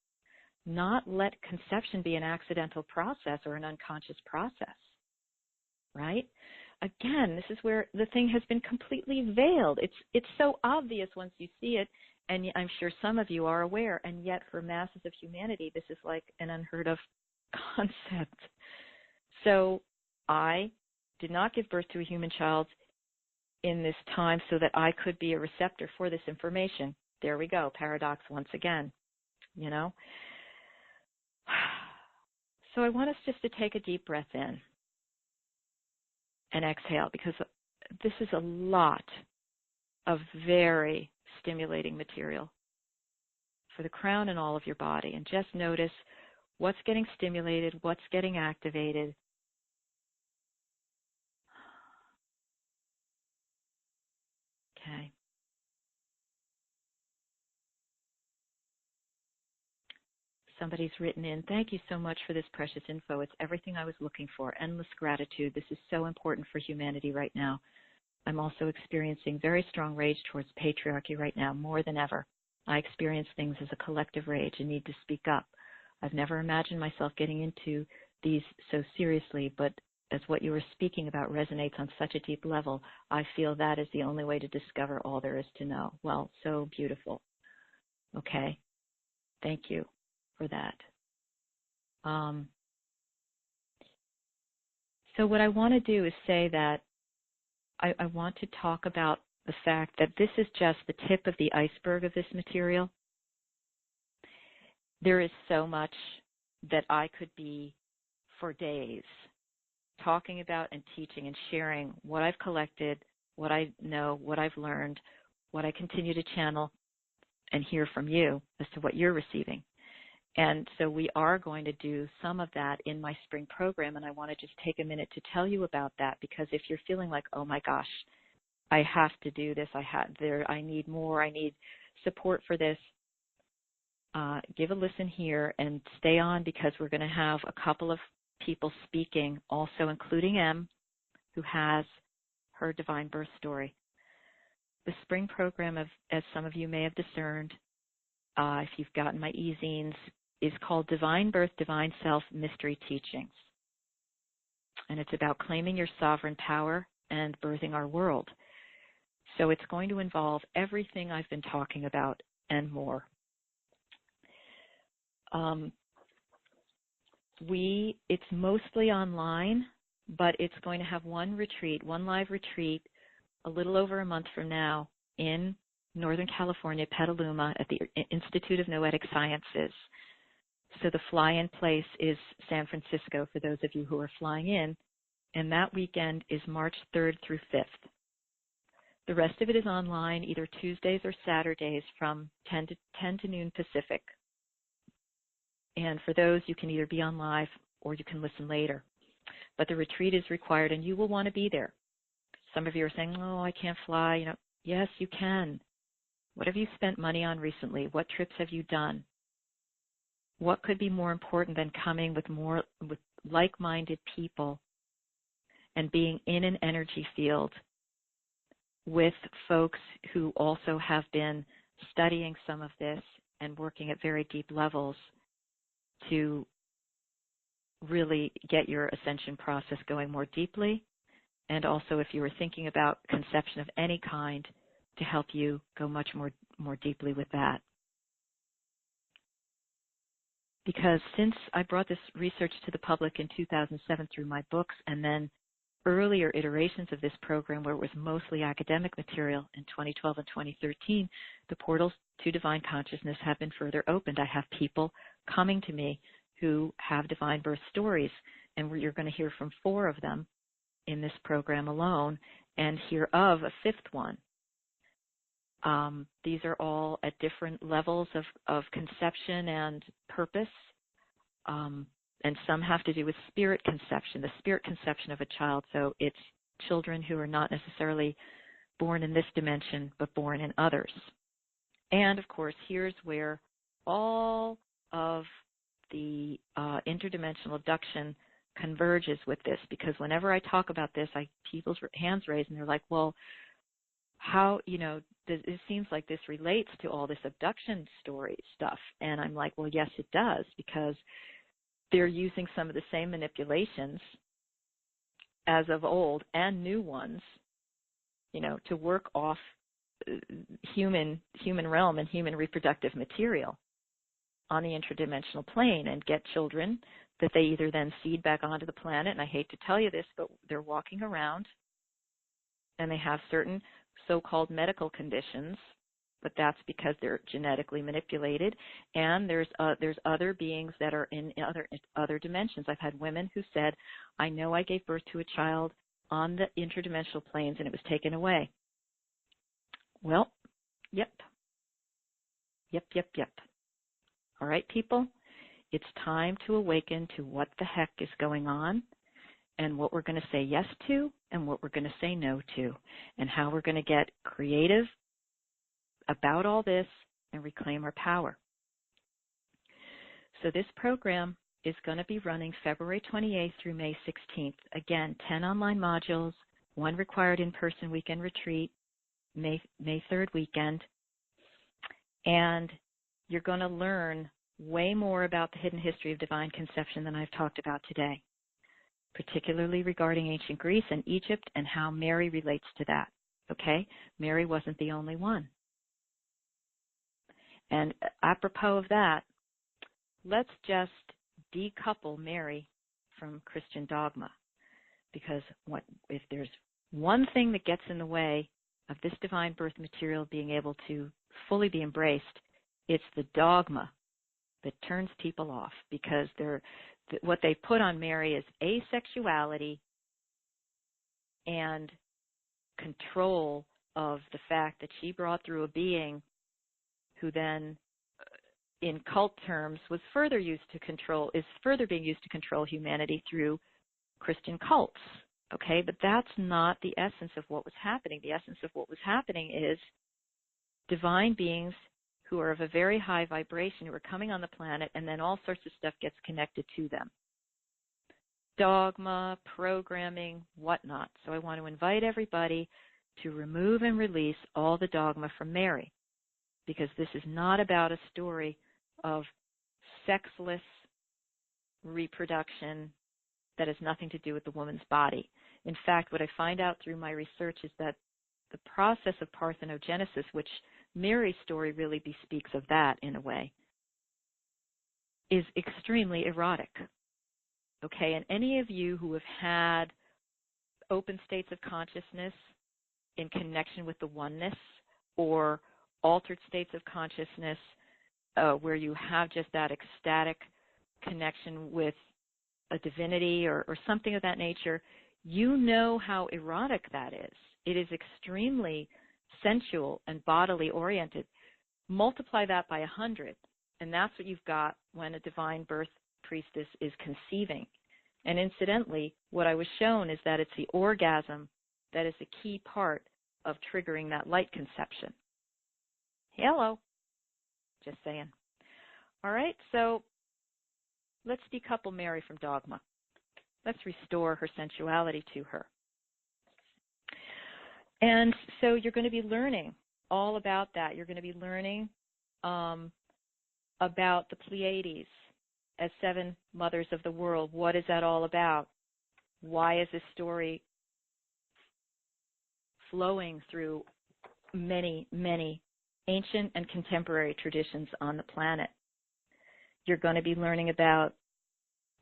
Not let conception be an accidental process or an unconscious process, right? Again, this is where the thing has been completely veiled. It's so obvious once you see it, and I'm sure some of you are aware, and yet for masses of humanity, this is like an unheard of concept. So I did not give birth to a human child in this time so that I could be a receptor for this information. There we go, paradox once again, So I want us just to take a deep breath in and exhale, because this is a lot of very stimulating material for the crown and all of your body. And just notice what's getting stimulated, what's getting activated. Okay. Somebody's written in, thank you so much for this precious info. It's everything I was looking for. Endless gratitude. This is so important for humanity right now. I'm also experiencing very strong rage towards patriarchy right now, more than ever. I experience things as a collective rage and need to speak up. I've never imagined myself getting into these so seriously, but as what you were speaking about resonates on such a deep level, I feel that is the only way to discover all there is to know. Well, so beautiful. Okay. Thank you for that. So what I want to do is say that I want to talk about the fact that this is just the tip of the iceberg of this material. There is so much that I could be for days talking about and teaching and sharing what I've collected, what I know, what I've learned, what I continue to channel and hear from you as to what you're receiving. And so we are going to do some of that in my spring program, and I want to just take a minute to tell you about that, because if you're feeling like, oh my gosh, I have to do this, I need more, I need support for this, give a listen here and stay on, because we're going to have a couple of people speaking, also including M, who has her divine birth story. The spring program, as some of you may have discerned, if you've gotten my e-zines, is called Divine Birth, Divine Self Mystery Teachings. And it's about claiming your sovereign power and birthing our world. So it's going to involve everything I've been talking about and more. It's mostly online, but it's going to have one live retreat, a little over a month from now in Northern California, Petaluma, at the Institute of Noetic Sciences. So the fly-in place is San Francisco for those of you who are flying in, and that weekend is March 3rd through 5th. The rest of it is online, either Tuesdays or Saturdays from 10 to noon Pacific. And for those, you can either be on live or you can listen later. But the retreat is required, and you will want to be there. Some of you are saying, oh, I can't fly. Yes, you can. What have you spent money on recently? What trips have you done? What could be more important than coming with like-minded people and being in an energy field with folks who also have been studying some of this and working at very deep levels to really get your ascension process going more deeply, and also if you were thinking about conception of any kind, to help you go much more deeply with that. Because since I brought this research to the public in 2007 through my books, and then earlier iterations of this program where it was mostly academic material in 2012 and 2013, the portals to divine consciousness have been further opened. I have people coming to me who have divine birth stories, and you're going to hear from 4 of them in this program alone, and hear of a 5th one. These are all at different levels of conception and purpose, and some have to do with spirit conception, the spirit conception of a child. So it's children who are not necessarily born in this dimension, but born in others. And, of course, here's where all of the interdimensional abduction converges with this, because whenever I talk about this, people's hands raise, and they're like, well, how, it seems like this relates to all this abduction story stuff. And I'm like, well, yes, it does, because they're using some of the same manipulations as of old and new ones, to work off human realm and human reproductive material on the interdimensional plane and get children that they either then seed back onto the planet. And I hate to tell you this, but they're walking around and they have certain so-called medical conditions, but that's because they're genetically manipulated. And there's other beings that are in other dimensions. I've had women who said, I know I gave birth to a child on the interdimensional planes and it was taken away. Well, yep. All right, people, it's time to awaken to what the heck is going on and what we're going to say yes to and what we're going to say no to, and how we're going to get creative about all this and reclaim our power. So this program is going to be running February 28th through May 16th. Again, 10 online modules, 1 required in-person weekend retreat, May 3rd weekend. And you're going to learn way more about the hidden history of divine conception than I've talked about today, particularly regarding ancient Greece and Egypt and how Mary relates to that. Okay? Mary wasn't the only one. And apropos of that, let's just decouple Mary from Christian dogma, because if there's one thing that gets in the way of this divine birth material being able to fully be embraced, it's the dogma that turns people off, because what they put on Mary is asexuality and control of the fact that she brought through a being who then, in cult terms, is further being used to control humanity through Christian cults. Okay, but that's not the essence of what was happening. The essence of what was happening is divine beings who are of a very high vibration, who are coming on the planet, and then all sorts of stuff gets connected to them. Dogma, programming, whatnot. So I want to invite everybody to remove and release all the dogma from Mary, because this is not about a story of sexless reproduction that has nothing to do with the woman's body. In fact, what I find out through my research is that the process of parthenogenesis, which Mary's story really bespeaks of that in a way, is extremely erotic. Okay, and any of you who have had open states of consciousness in connection with the oneness, or altered states of consciousness where you have just that ecstatic connection with a divinity or something of that nature, you know how erotic that is. It is extremely sensual and bodily oriented. Multiply that by 100, and that's what you've got when a divine birth priestess is conceiving. And incidentally, what I was shown is that it's the orgasm that is a key part of triggering that light conception. Hello. Just saying. All right, so let's decouple Mary from dogma. Let's restore her sensuality to her. And so you're going to be learning all about that. You're going to be learning about the Pleiades as 7 mothers of the world. What is that all about? Why is this story flowing through many, many ancient and contemporary traditions on the planet? You're going to be learning about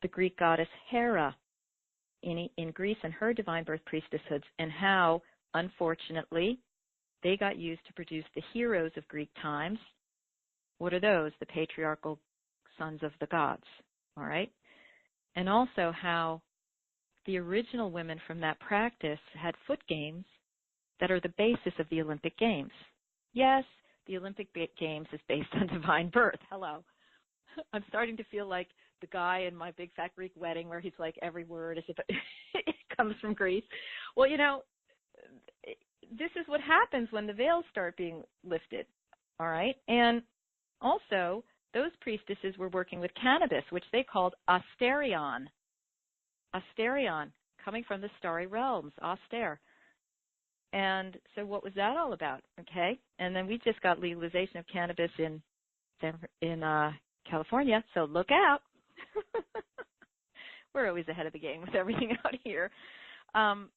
the Greek goddess Hera in Greece and her divine birth priestesshoods, and how, unfortunately, they got used to produce the heroes of Greek times. What are those? The patriarchal sons of the gods, all right? And also how the original women from that practice had foot games that are the basis of the Olympic Games. Yes, the Olympic Games is based on divine birth. Hello. I'm starting to feel like the guy in My Big Fat Greek Wedding, where he's like, every word as if it comes from Greece. Well, you know, this is what happens when the veils start being lifted, all right? And also, those priestesses were working with cannabis, which they called asterion. Asterion, coming from the starry realms, austere. And so what was that all about, okay? And then we just got legalization of cannabis in California, so look out. We're always ahead of the game with everything out here. I'm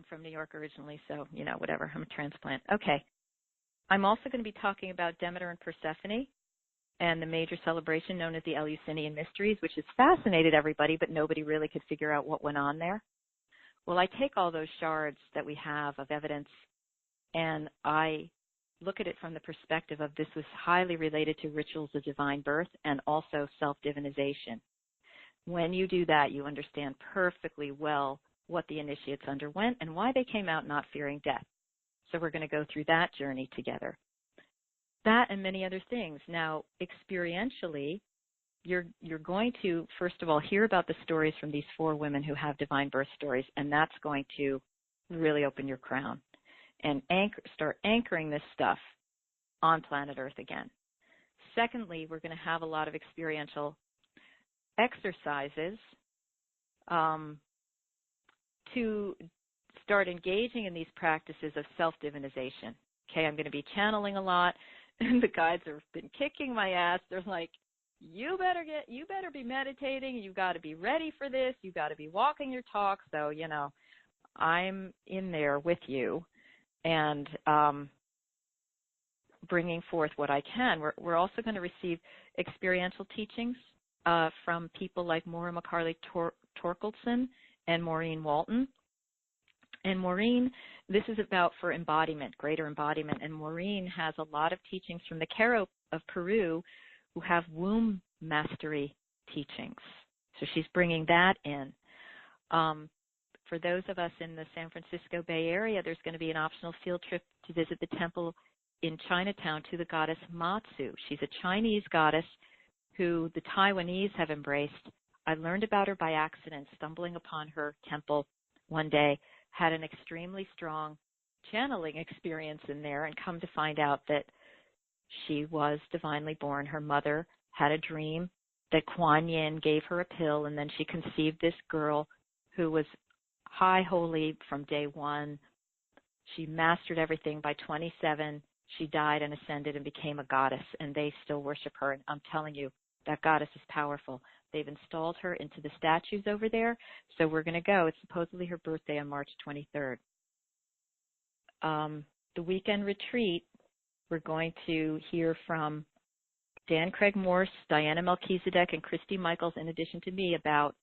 from New York originally, so, you know, whatever. I'm a transplant. Okay. I'm also going to be talking about Demeter and Persephone and the major celebration known as the Eleusinian Mysteries, which has fascinated everybody, but nobody really could figure out what went on there. Well, I take all those shards that we have of evidence, and I look at it from the perspective of this was highly related to rituals of divine birth and also self-divinization. When you do that, you understand perfectly well what the initiates underwent and why they came out not fearing death. So we're going to go through that journey together. That and many other things. Now, experientially, you're going to, first of all, hear about the stories from these 4 women who have divine birth stories, and that's going to really open your crown and start anchoring this stuff on planet Earth again. Secondly, we're going to have a lot of experiential exercises to start engaging in these practices of self-divinization. Okay, I'm going to be channeling a lot, And the guides have been kicking my ass. They're like, you better be meditating. You got to be ready for this. You got to be walking your talk. So, I'm in there with you and bringing forth what I can. We're also going to receive experiential teachings from people like Maura McCarley Torkelson and Maureen Walton. And Maureen, this is about for embodiment, greater embodiment. And Maureen has a lot of teachings from the Q'ero of Peru who have womb mastery teachings. So she's bringing that in. For those of us in the San Francisco Bay Area, there's going to be an optional field trip to visit the temple in Chinatown to the goddess Matsu. She's a Chinese goddess who the Taiwanese have embraced. I learned about her by accident, stumbling upon her temple one day, had an extremely strong channeling experience in there, and come to find out that she was divinely born. Her mother had a dream that Kuan Yin gave her a pill, and then she conceived this girl who was high holy from day one. She mastered everything. By 27, she died and ascended and became a goddess, and they still worship her. And I'm telling you, that goddess is powerful. They've installed her into the statues over there, so we're going to go. It's supposedly her birthday on March 23rd. The weekend retreat, we're going to hear from Dan Craig Morse, Diana Melchizedek, and Christy Michaels, in addition to me, about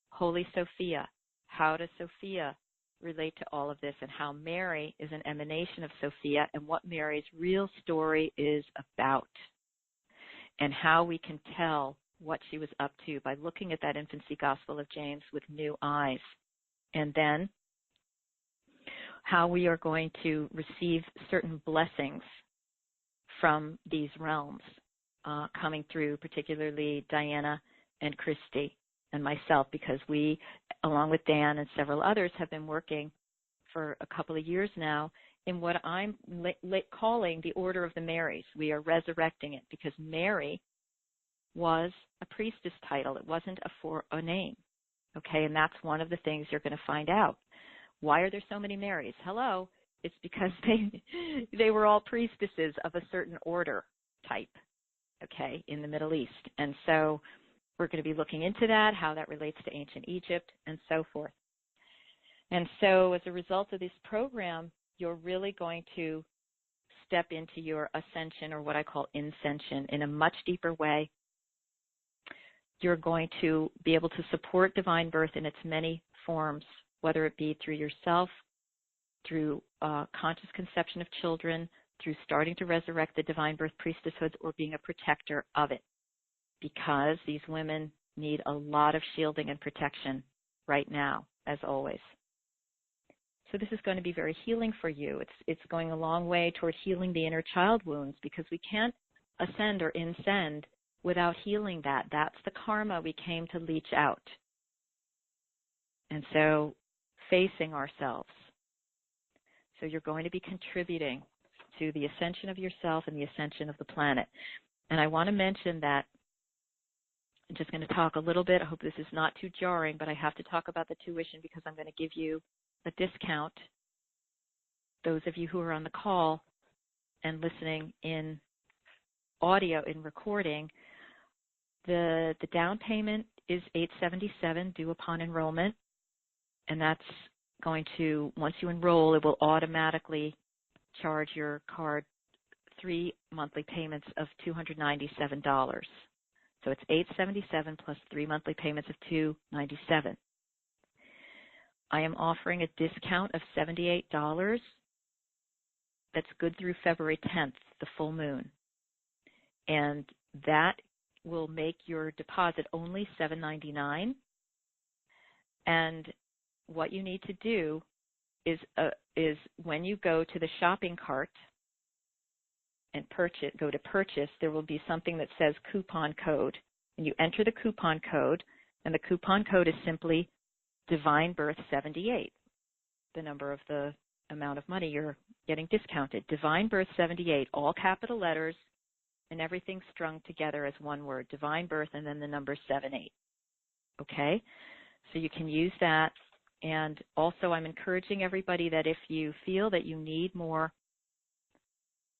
Holy Sophia. How does Sophia relate to all of this, and how Mary is an emanation of Sophia, and what Mary's real story is about, and how we can tell what she was up to by looking at that infancy gospel of James with new eyes. And then how we are going to receive certain blessings from these realms coming through, particularly Diana and Christy and myself, because we, along with Dan and several others, have been working for a couple of years now in what I'm calling the Order of the Marys. We are resurrecting it because Mary was a priestess title. It wasn't a name. Okay, and that's one of the things you're going to find out. Why are there so many Marys? Hello, it's because they were all priestesses of a certain order type, okay, in the Middle East. And so we're going to be looking into that, how that relates to ancient Egypt, and so forth. And so as a result of this program, you're really going to step into your ascension, or what I call inscension, in a much deeper way. You're going to be able to support divine birth in its many forms, whether it be through yourself, through conscious conception of children, through starting to resurrect the divine birth priestesshoods, or being a protector of it. Because these women need a lot of shielding and protection right now, as always. So this is going to be very healing for you. It's going a long way toward healing the inner child wounds, because we can't ascend or ascend without healing that. That's the karma we came to leach out. And so facing ourselves. So you're going to be contributing to the ascension of yourself and the ascension of the planet. And I want to mention that I'm just going to talk a little bit. I hope this is not too jarring, but I have to talk about the tuition because I'm going to give you a discount, those of you who are on the call and listening in audio, in recording. The down payment is $877 due upon enrollment, and that's going to, once you enroll, it will automatically charge your card 3 monthly payments of $297. So it's $877 plus 3 monthly payments of $297. I am offering a discount of $78 that's good through February 10th, the full moon. And that will make your deposit only $799. And what you need to do is when you go to the shopping cart and go to purchase, there will be something that says coupon code. And you enter the coupon code, and the coupon code is simply Divine Birth 78, the number of the amount of money you're getting discounted. Divine Birth 78, all capital letters, and everything strung together as one word. Divine Birth, and then the number 78. Okay? So you can use that. And also I'm encouraging everybody that if you feel that you need more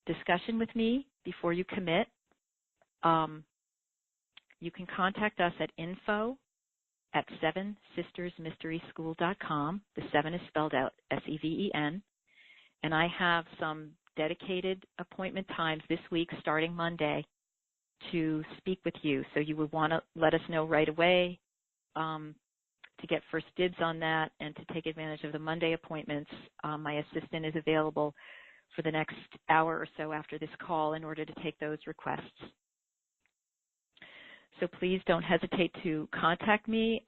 discussion with me, before you commit, you can contact us at info@sevensistersmysteryschool.com. The 7 is spelled out SEVEN. And I have some dedicated appointment times this week, starting Monday, to speak with you. So you would want to let us know right away to get first dibs on that and to take advantage of the Monday appointments. My assistant is available for the next hour or so after this call in order to take those requests. So please don't hesitate to contact me,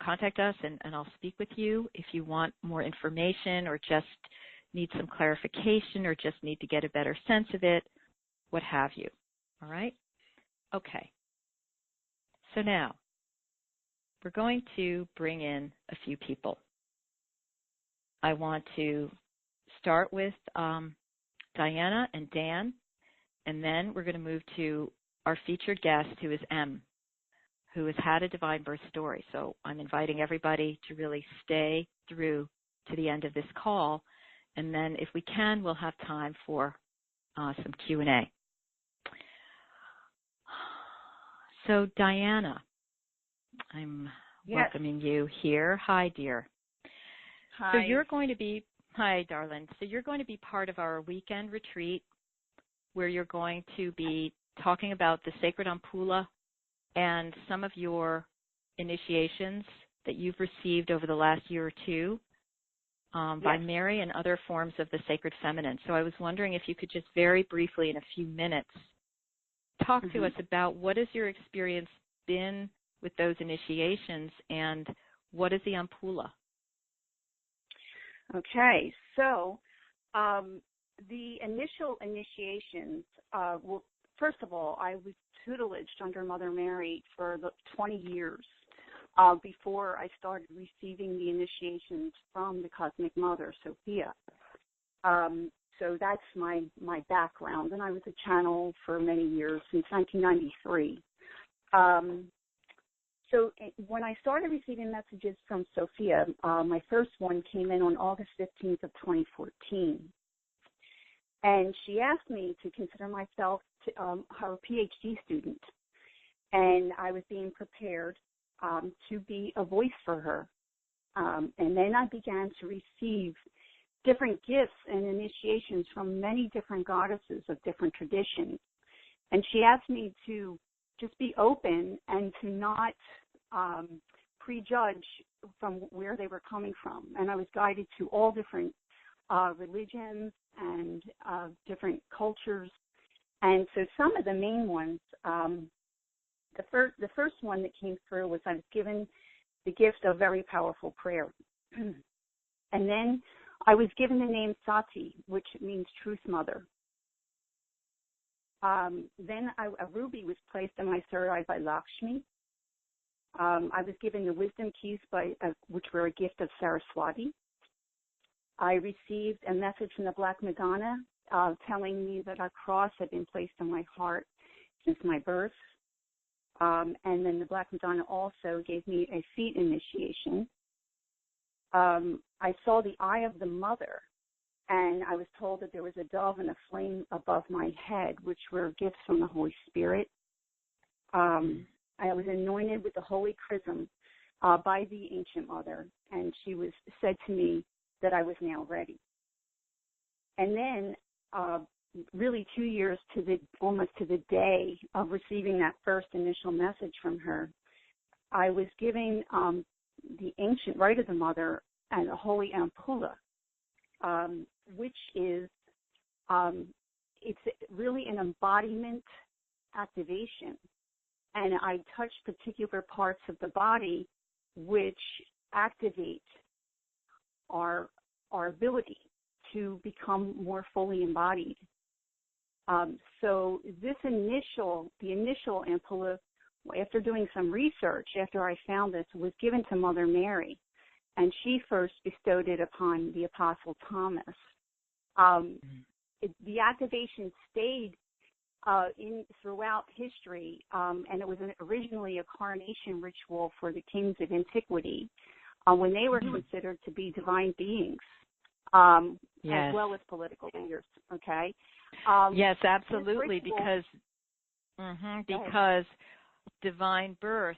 contact us, and I'll speak with you if you want more information or just need some clarification or just need to get a better sense of it, what have you. All right? Okay. So now, we're going to bring in a few people. I want to start with Diana and Dan, and then we're going to move to our featured guest, who is M, who has had a divine birth story. So I'm inviting everybody to really stay through to the end of this call, and then if we can, we'll have time for some Q&A. So Diana, I'm welcoming you here. Hi, dear. Hi. So you're going to be, hi, darling. So you're going to be part of our weekend retreat where you're going to be talking about the sacred ampulla and some of your initiations that you've received over the last year or two by Mary and other forms of the sacred feminine. So I was wondering if you could just very briefly in a few minutes talk to us about what has your experience been with those initiations and what is the ampulla? Okay, so the initial initiations, well, first of all, I was tutelaged under Mother Mary for 20 years before I started receiving the initiations from the Cosmic Mother, Sophia. So that's my background, and I was a channel for many years, since 1993. So when I started receiving messages from Sophia, my first one came in on August 15th of 2014. And she asked me to consider myself her Ph.D. student. And I was being prepared to be a voice for her. And then I began to receive different gifts and initiations from many different goddesses of different traditions. And she asked me to just be open and to not prejudge from where they were coming from. And I was guided to all different religions and different cultures. And so some of the main ones, the first one that came through was I was given the gift of very powerful prayer. And then I was given the name Sati, which means Truth Mother. Then a ruby was placed on my third eye by Lakshmi. I was given the wisdom keys, which were a gift of Saraswati. I received a message from the Black Madonna telling me that a cross had been placed on my heart since my birth. And then the Black Madonna also gave me a feet initiation. I saw the eye of the mother, and I was told that there was a dove and a flame above my head, which were gifts from the Holy Spirit. I was anointed with the Holy Chrism by the Ancient Mother, and she said to me that I was now ready. And then, really 2 years almost to the day of receiving that first initial message from her, I was giving the ancient rite of the Mother and a holy ampulla, which is it's really an embodiment activation. And I touch particular parts of the body which activate our ability to become more fully embodied. So the initial ampulla, after doing some research, after I found this, was given to Mother Mary, and she first bestowed it upon the Apostle Thomas. The activation stayed throughout history, and it was originally a coronation ritual for the kings of antiquity when they were considered to be divine beings, as well as political leaders. Okay, Yes, absolutely, because divine birth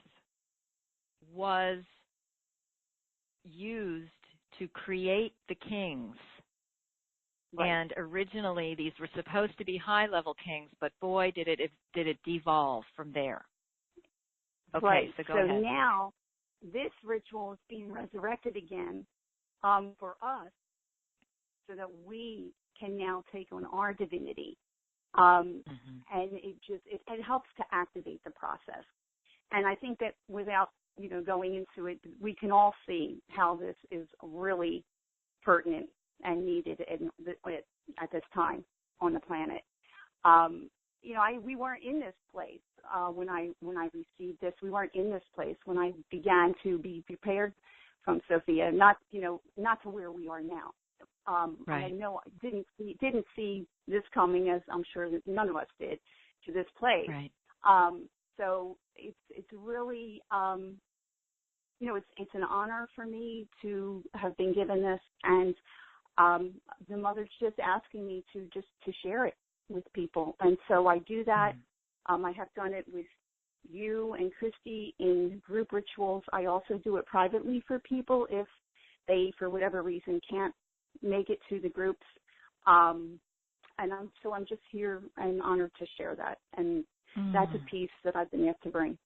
was used to create the kings. Right. And originally these were supposed to be high-level kings, but boy, did it devolve from there. Okay, right. so go ahead. So now this ritual is being resurrected again for us so that we can now take on our divinity. And it helps to activate the process. And I think that without, going into it, we can all see how this is really pertinent and needed at this time on the planet. We weren't in this place when I received this. We weren't in this place when I began to be prepared from Sophia, not to where we are now. Right. I know I didn't see this coming, as I'm sure that none of us did, to this place. Right. So it's really it's an honor for me to have been given this, and the mother's just asking me to share it with people, and so I do that. I have done it with you and Christy in group rituals. I also do it privately for people if they, for whatever reason, can't make it to the groups. And I'm just here and honored to share that, and that's a piece that I've been asked to bring.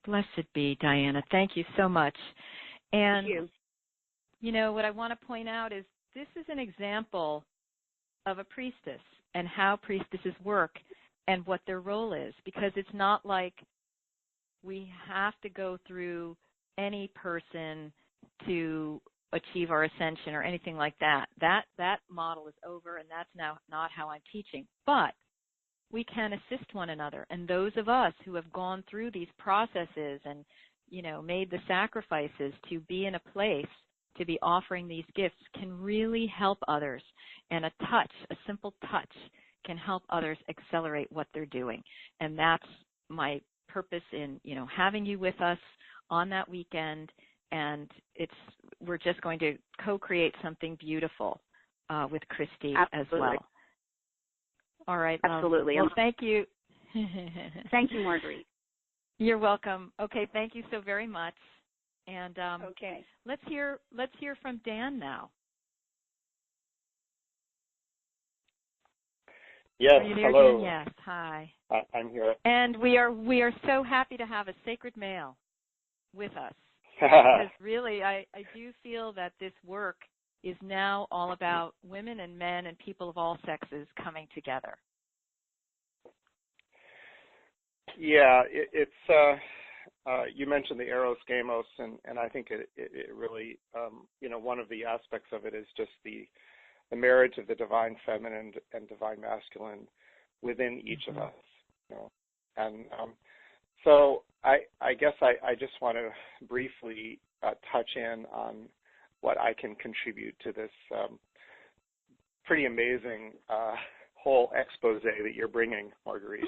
Blessed be, Diana. Thank you so much. And thank you. What I want to point out is this is an example of a priestess and how priestesses work and what their role is, because it's not like we have to go through any person to achieve our ascension or anything like that. That model is over, and that's now not how I'm teaching. But we can assist one another, and those of us who have gone through these processes and made the sacrifices to be in a place to be offering these gifts can really help others. And a simple touch can help others accelerate what they're doing. And that's my purpose in, having you with us on that weekend. And we're just going to co-create something beautiful with Christy as well. All right. Absolutely. Well, thank you. Thank you, Marguerite. You're welcome. Okay, thank you so very much. And okay, let's hear from Dan now. Yes, are you there, hello. Dan? Yes, hi. I'm here. And we are so happy to have a sacred male with us. Because really, I do feel that this work is now all about women and men and people of all sexes coming together. Yeah, it's you mentioned the Eros Gamos, and I think it really, one of the aspects of it is just the marriage of the divine feminine and divine masculine within each of us. And so I guess I just want to briefly touch in on what I can contribute to this pretty amazing whole expose that you're bringing, Marguerite.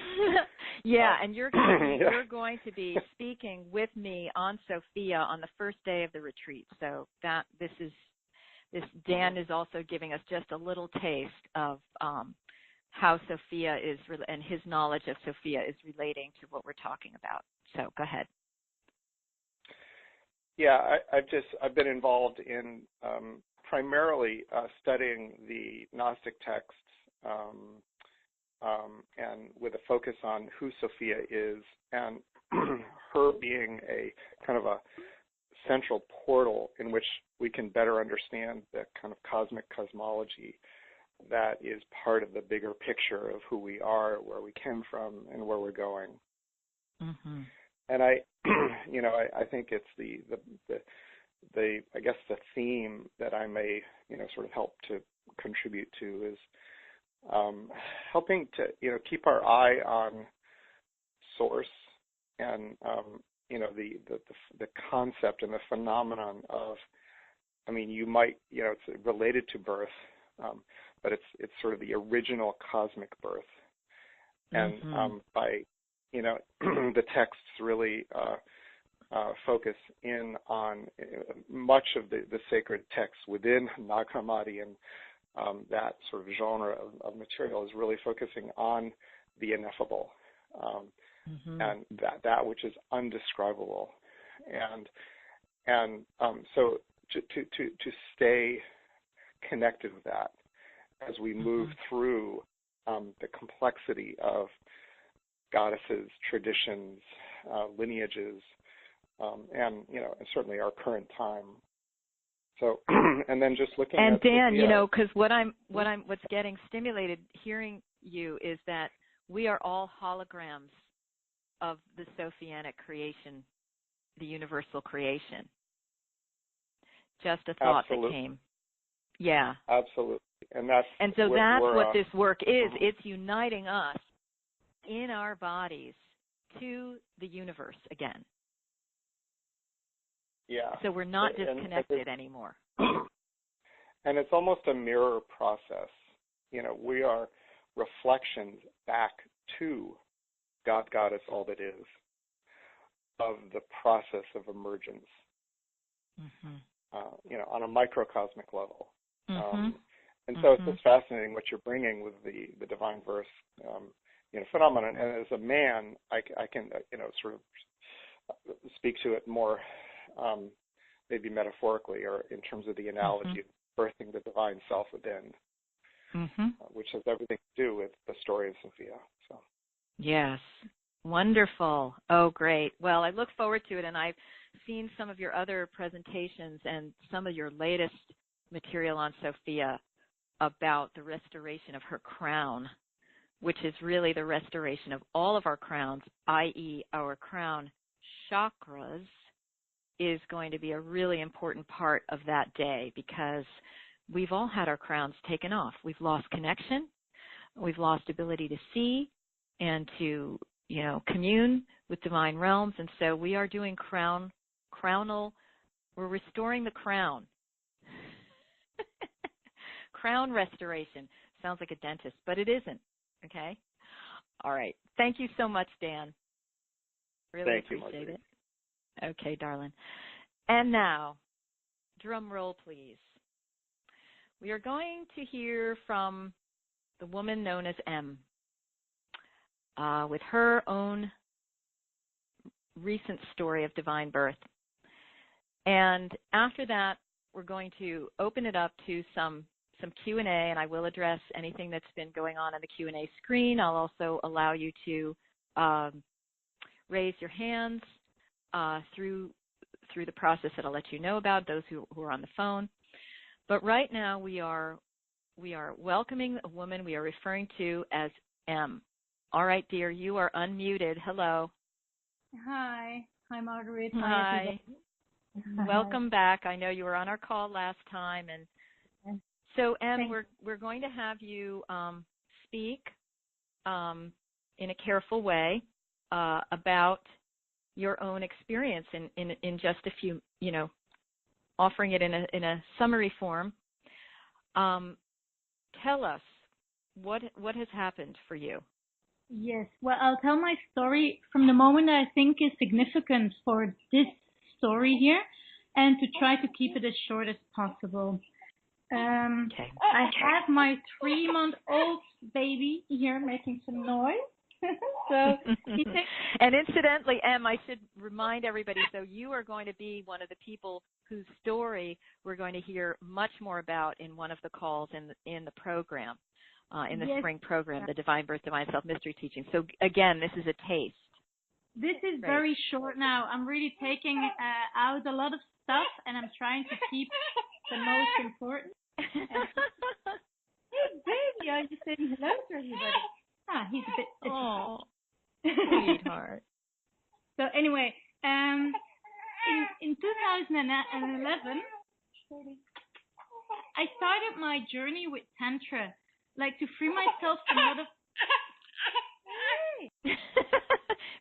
Yeah, and you're going to be speaking with me on Sophia on the first day of the retreat. So Dan is also giving us just a little taste of how Sophia is and his knowledge of Sophia is relating to what we're talking about. So go ahead. Yeah, I've been involved in primarily studying the Gnostic texts and with a focus on who Sophia is and her being a kind of a central portal in which we can better understand the kind of cosmic cosmology that is part of the bigger picture of who we are, where we came from, and where we're going. Mm-hmm. And I think it's the I guess the theme that I may sort of help to contribute to is helping to keep our eye on source and the concept and the phenomenon of, you might it's related to birth, but it's sort of the original cosmic birth, and by the texts really focus in on much of the sacred texts within Nag Hammadi and that sort of genre of material is really focusing on the ineffable, and that which is undescribable, and so to stay connected with that as we move through the complexity of goddesses, traditions, lineages, and certainly our current time. So, and then just looking at Dan, Sophia, because what's getting stimulated hearing you is that we are all holograms of the Sophianic creation, the universal creation. Just a thought that came. Yeah. Absolutely. And so that's what this work is. It's uniting us in our bodies to the universe again. Yeah. So we're not disconnected anymore. And it's almost a mirror process. We are reflections back to God, Goddess, all that is, of the process of emergence, on a microcosmic level. And so it's just fascinating what you're bringing with the divine verse, phenomenon. And as a man, I can, sort of speak to it more, maybe metaphorically, or in terms of the analogy of birthing the divine self within, which has everything to do with the story of Sophia. So. Yes. Wonderful. Oh, great. Well, I look forward to it, and I've seen some of your other presentations and some of your latest material on Sophia about the restoration of her crown, which is really the restoration of all of our crowns, i.e. our crown chakras, is going to be a really important part of that day, because we've all had our crowns taken off. We've lost connection. We've lost ability to see and to, commune with divine realms. And so we are doing crownal, we're restoring the crown. Crown restoration. Sounds like a dentist, but it isn't. Okay? All right. Thank you so much, Dan. Really appreciate it. Okay, darling. And now, drum roll, please. We are going to hear from the woman known as M, with her own recent story of divine birth. And after that, we're going to open it up to some Q&A, and I will address anything that's been going on the Q&A screen. I'll also allow you to raise your hands through the process that I'll let you know about, those who are on the phone. But right now we are welcoming a woman we are referring to as M. All right, dear, you are unmuted. Hello. Hi. Hi, Marguerite. Hi. Welcome back. I know you were on our call last time, and so M, we're going to have you speak in a careful way about your own experience in just a few, offering it in a summary form. Tell us what has happened for you. Yes, well, I'll tell my story from the moment that I think is significant for this story here, and to try to keep it as short as possible. Okay. I have my 3-month-old baby here making some noise. So and incidentally, Em, I should remind everybody, so you are going to be one of the people whose story we're going to hear much more about in one of the calls in the program, in the spring program, the Divine Birth, Divine Self Mystery Teaching. So again, this is a taste. This is very short now. I'm really taking out a lot of stuff, and I'm trying to keep the most important. Hey, baby, I'm just saying hello to everybody. He's a bit difficult. Oh, sweetheart. So anyway, in 2011, I started my journey with Tantra, like to free myself from a lot of...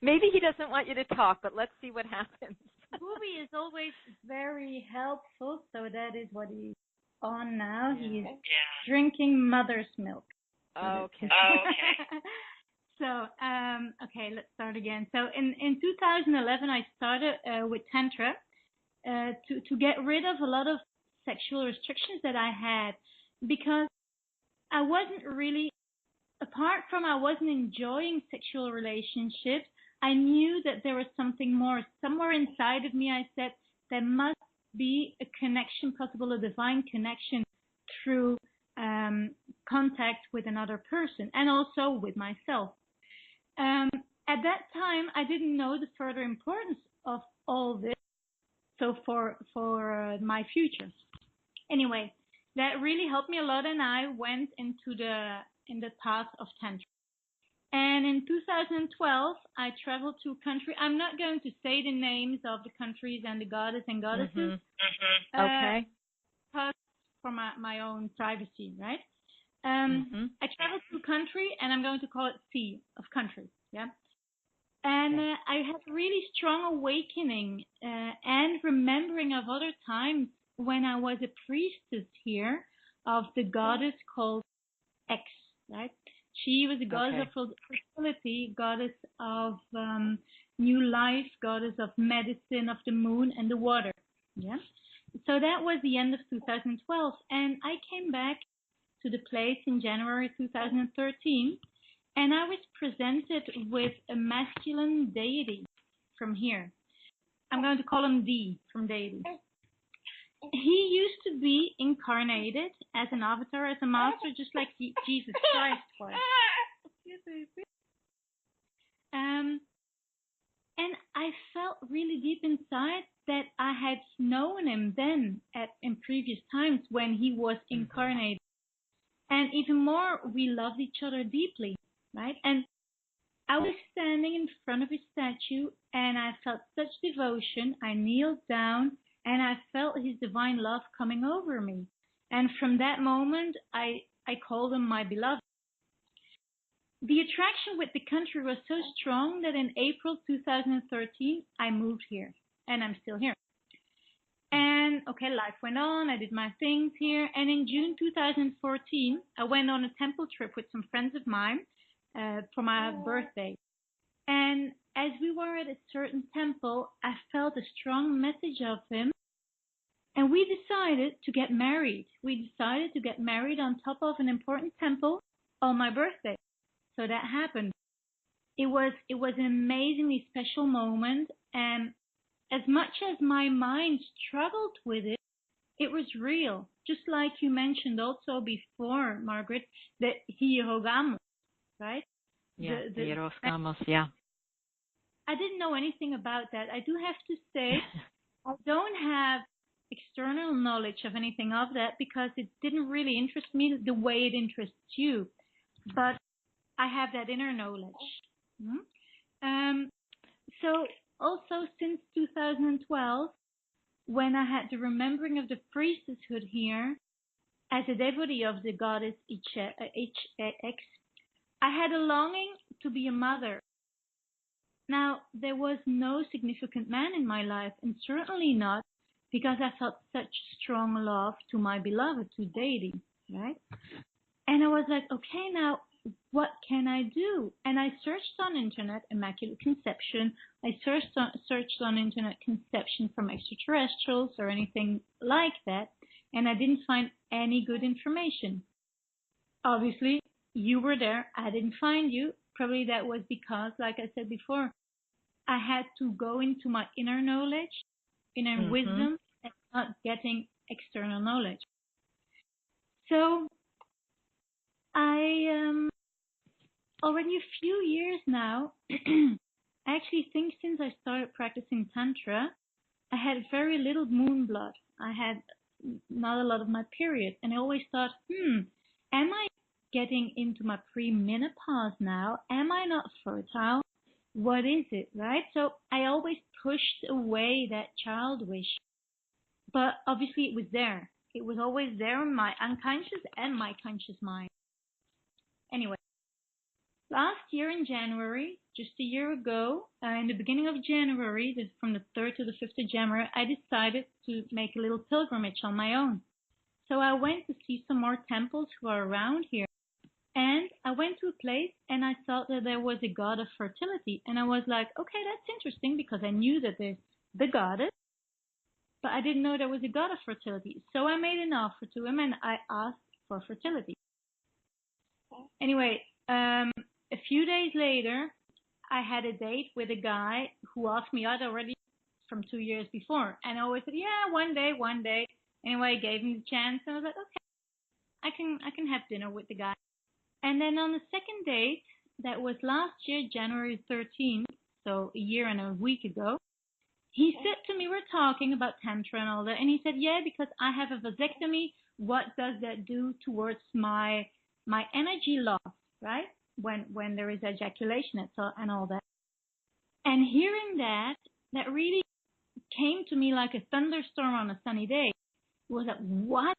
Maybe he doesn't want you to talk, but let's see what happens. Booby is always very helpful, so that is what he's on now. Yeah. He's drinking mother's milk. Okay. So, okay, let's start again. So in 2011, I started with Tantra to get rid of a lot of sexual restrictions that I had, because I wasn't really, apart from I wasn't enjoying sexual relationships, I knew that there was something more. Somewhere inside of me, I said, there must be a connection possible, a divine connection through contact with another person and also with myself. At that time, I didn't know the further importance of all this, so for my future. Anyway, that really helped me a lot, and I went into the path of Tantra. And in 2012, I traveled to a country. I'm not going to say the names of the countries and the goddess and goddesses. Okay. For my own privacy, right? I traveled to a country, and I'm going to call it Sea of countries, yeah? And I had really strong awakening and remembering of other times when I was a priestess here of the goddess called X, right? She was a goddess of fertility, goddess of new life, goddess of medicine, of the moon and the water, yeah? So that was the end of 2012, and I came back to the place in January 2013, and I was presented with a masculine deity from here. I'm going to call him D from deity. He used to be incarnated as an avatar, as a master, just like Jesus Christ was. And I felt really deep inside that I had known him then in previous times when he was incarnated. And even more, we loved each other deeply, right? And I was standing in front of his statue, and I felt such devotion. I kneeled down, and I felt his divine love coming over me. And from that moment, I called him my beloved. The attraction with the country was so strong that in April 2013, I moved here, and I'm still here. And, life went on. I did my things here. And in June 2014, I went on a temple trip with some friends of mine for my birthday. And as we were at a certain temple, I felt a strong message of him. And we decided to get married. We decided to get married on top of an important temple on my birthday. So that happened. It was an amazingly special moment, and as much as my mind struggled with it, it was real. Just like you mentioned also before, Margaret, the hierogamos, right? Yeah, the hierogamos, yeah. I didn't know anything about that. I do have to say, I don't have external knowledge of anything of that because it didn't really interest me the way it interests you. But I have that inner knowledge. So also since 2012, when I had the remembering of the priestesshood here as a devotee of the goddess X, I had a longing to be a mother. Now, there was no significant man in my life, and certainly not because I felt such strong love to my beloved, to deity, right? And I was like, okay, now, what can I do? And I searched on internet, Immaculate Conception. I searched on internet conception from extraterrestrials or anything like that, and I didn't find any good information. Obviously, you were there. I didn't find you. Probably that was because, like I said before, I had to go into my inner knowledge, inner wisdom, and not getting external knowledge. So I already a few years now, I actually think since I started practicing Tantra, I had very little moon blood. I had not a lot of my period. And I always thought, am I getting into my pre-menopause now? Am I not fertile? What is it, right? So I always pushed away that child wish. But obviously it was there. It was always there in my unconscious and my conscious mind. Anyway, last year in January, just a year ago, in the beginning of January, from the 3rd to the 5th of January, I decided to make a little pilgrimage on my own. So I went to see some more temples who are around here. And I went to a place and I thought that there was a god of fertility. And I was like, okay, that's interesting because I knew that there's the goddess, but I didn't know there was a god of fertility. So I made an offer to him and I asked for fertility. Anyway, a few days later, I had a date with a guy who asked me out already from 2 years before. And I always said, yeah, one day. Anyway, I gave him the chance. And I was like, okay, I can have dinner with the guy. And then on the second date, that was last year, January 13th, so a year and a week ago, he said to me, we're talking about Tantra and all that, and he said, yeah, because I have a vasectomy, what does that do towards my energy loss, right? When there is ejaculation and all that. And hearing that really came to me like a thunderstorm on a sunny day. It was like, what?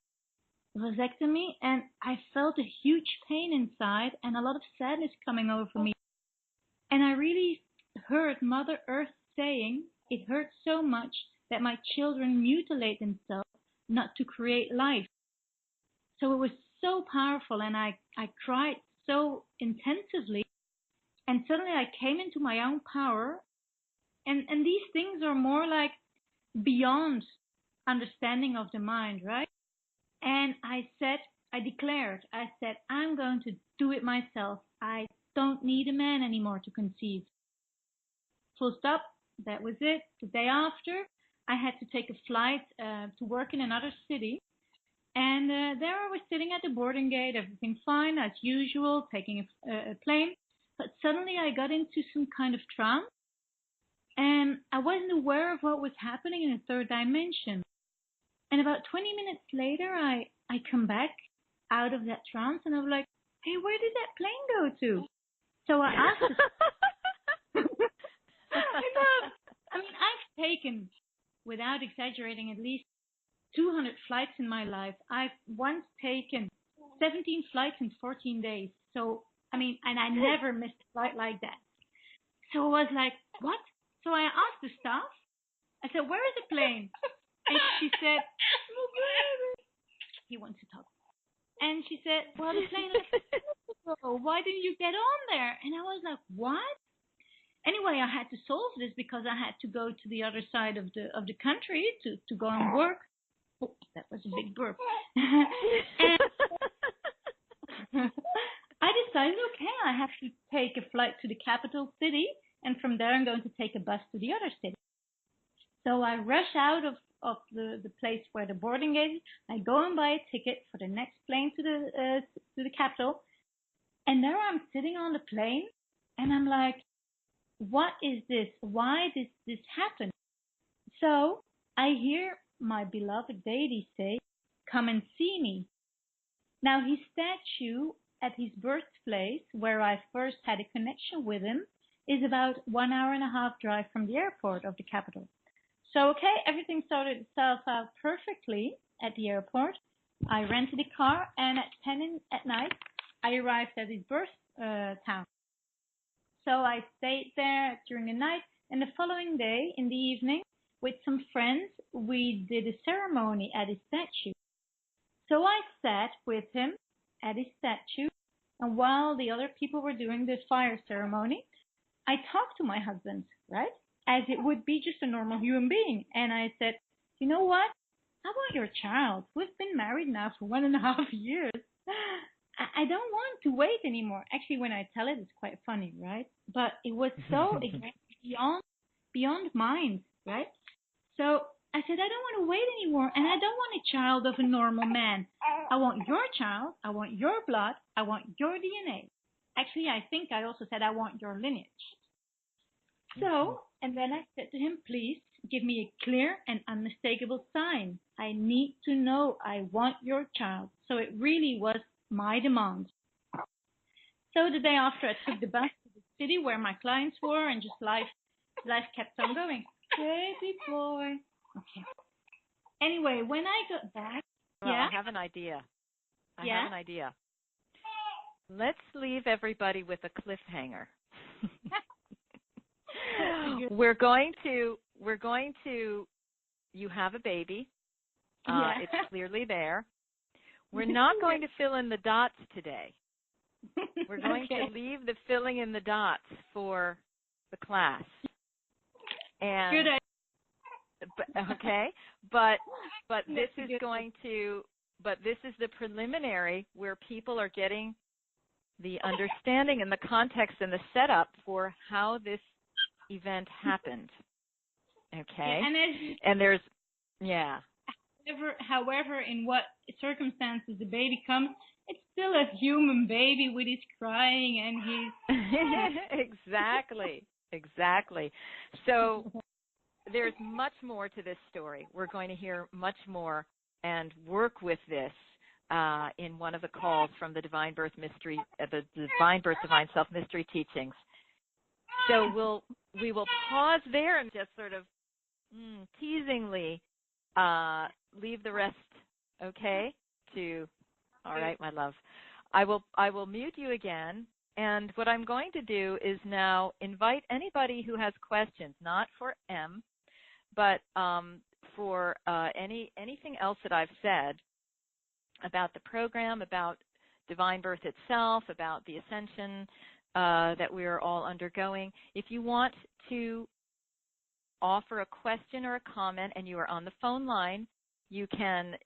Vasectomy? And I felt a huge pain inside and a lot of sadness coming over me. And I really heard Mother Earth saying, it hurts so much that my children mutilate themselves not to create life. So it was so powerful, and I cried so intensively, and suddenly I came into my own power, and these things are more like beyond understanding of the mind, right? And I declared, I'm going to do it myself. I don't need a man anymore to conceive. Full stop. That was it. The day after, I had to take a flight to work in another city. And there I was sitting at the boarding gate, everything fine, as usual, taking a plane. But suddenly I got into some kind of trance. And I wasn't aware of what was happening in the third dimension. And about 20 minutes later, I come back out of that trance, and I'm like, hey, where did that plane go to? So I asked I mean, I've taken, without exaggerating, at least 200 flights in my life. I've once taken 17 flights in 14 days. So, I mean, and I never missed a flight like that. So I was like, what? So I asked the staff. I said, where is the plane? And she said, he wants to talk. And she said, well, the plane left. Why didn't you get on there? And I was like, what? Anyway, I had to solve this because I had to go to the other side of the country to go and work. Oh, that was a big burp. And I decided, okay, I have to take a flight to the capital city, and from there I'm going to take a bus to the other city. So I rush out of the place where the boarding gate is. I go and buy a ticket for the next plane to the capital, and there I'm sitting on the plane, and I'm like, what is this? Why did this happen? So I hear my beloved deity say, come and see me. Now his statue at his birthplace, where I first had a connection with him, is about 1.5 hours drive from the airport of the capital. So, okay, everything sorted itself out perfectly at the airport. I rented a car, and at 10 at night, I arrived at his birth town. So I stayed there during the night, and the following day, in the evening, with some friends, we did a ceremony at his statue. So I sat with him at his statue, and while the other people were doing the fire ceremony, I talked to my husband, right? As it would be just a normal human being. And I said, you know what? I want your child. We've been married now for 1.5 years. I don't want to wait anymore. Actually, when I tell it, it's quite funny, right? But it was so beyond mind, right? So I said, I don't want to wait anymore, and I don't want a child of a normal man. I want your child. I want your blood. I want your DNA. Actually, I think I also said I want your lineage. So, and then I said to him, please give me a clear and unmistakable sign. I need to know I want your child. So it really was my demand. So the day after, I took the bus to the city where my clients were, and just life kept on going. Baby boy. Okay. Anyway, when I got back, well, I have an idea. I have an idea. Let's leave everybody with a cliffhanger. We're going to, you have a baby. It's clearly there. We're not going to fill in the dots today. We're going to leave the filling in the dots for the class. And, good idea. Okay, but this is going to, but this is the preliminary where people are getting the understanding and the context and the setup for how this event happened. Okay? Yeah, and there's, yeah. However, in what circumstances the baby comes, it's still a human baby with his crying and his... Exactly. So there's much more to this story. We're going to hear much more and work with this in one of the calls from the Divine Birth Mystery, the Divine Birth, Divine Self Mystery teachings. So we will pause there and just sort of teasingly leave the rest, okay? All right, my love. I will mute you again, and what I'm going to do is now invite anybody who has questions, not for M, but for anything else that I've said about the program, about Divine Birth itself, about the ascension that we are all undergoing. If you want to offer a question or a comment and you are on the phone line, you can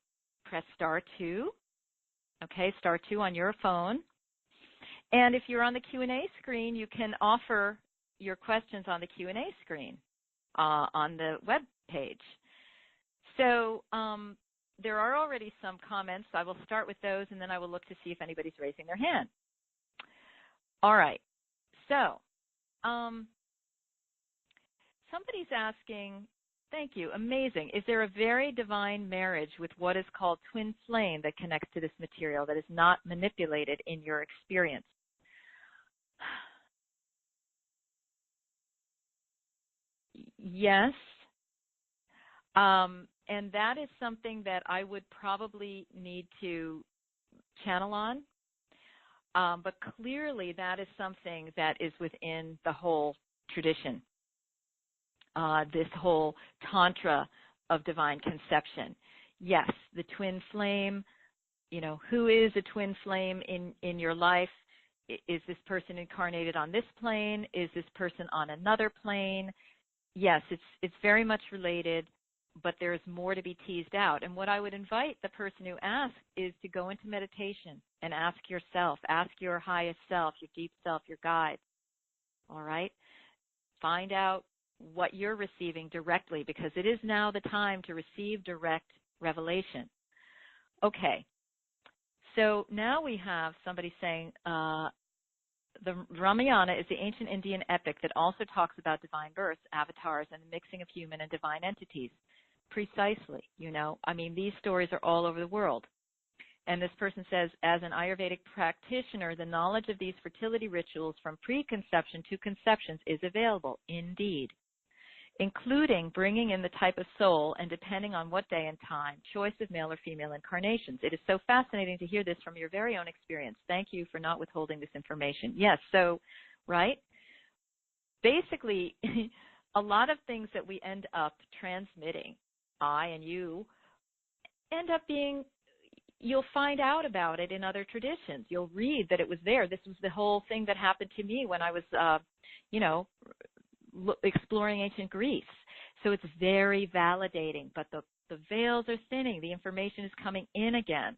press *2, okay, *2 on your phone. And if you're on the Q&A screen, you can offer your questions on the Q&A screen on the web page. So there are already some comments. I will start with those, and then I will look to see if anybody's raising their hand. All right. So somebody's asking, thank you, amazing. Is there a very divine marriage with what is called twin flame that connects to this material that is not manipulated in your experience? Yes. And that is something that I would probably need to channel on. But clearly that is something that is within the whole tradition, this whole Tantra of divine conception. Yes, the twin flame, who is a twin flame in your life? Is this person incarnated on this plane? Is this person on another plane? Yes, it's very much related, but there's more to be teased out. And what I would invite the person who asks is to go into meditation and ask yourself, ask your highest self, your deep self, your guides, all right? Find out what you're receiving directly, because it is now the time to receive direct revelation. Okay, so now we have somebody saying, the Ramayana is the ancient Indian epic that also talks about divine births, avatars, and the mixing of human and divine entities. Precisely, these stories are all over the world. And this person says, as an Ayurvedic practitioner, the knowledge of these fertility rituals from preconception to conceptions is available, indeed, including bringing in the type of soul and, depending on what day and time, choice of male or female incarnations. It is so fascinating to hear this from your very own experience. Thank you for not withholding this information. Yes, so, right? Basically, a lot of things that we end up transmitting, I and you, end up being, you'll find out about it in other traditions. You'll read that it was there. This was the whole thing that happened to me when I was, exploring ancient Greece. So it's very validating, but the veils are thinning. The information is coming in again.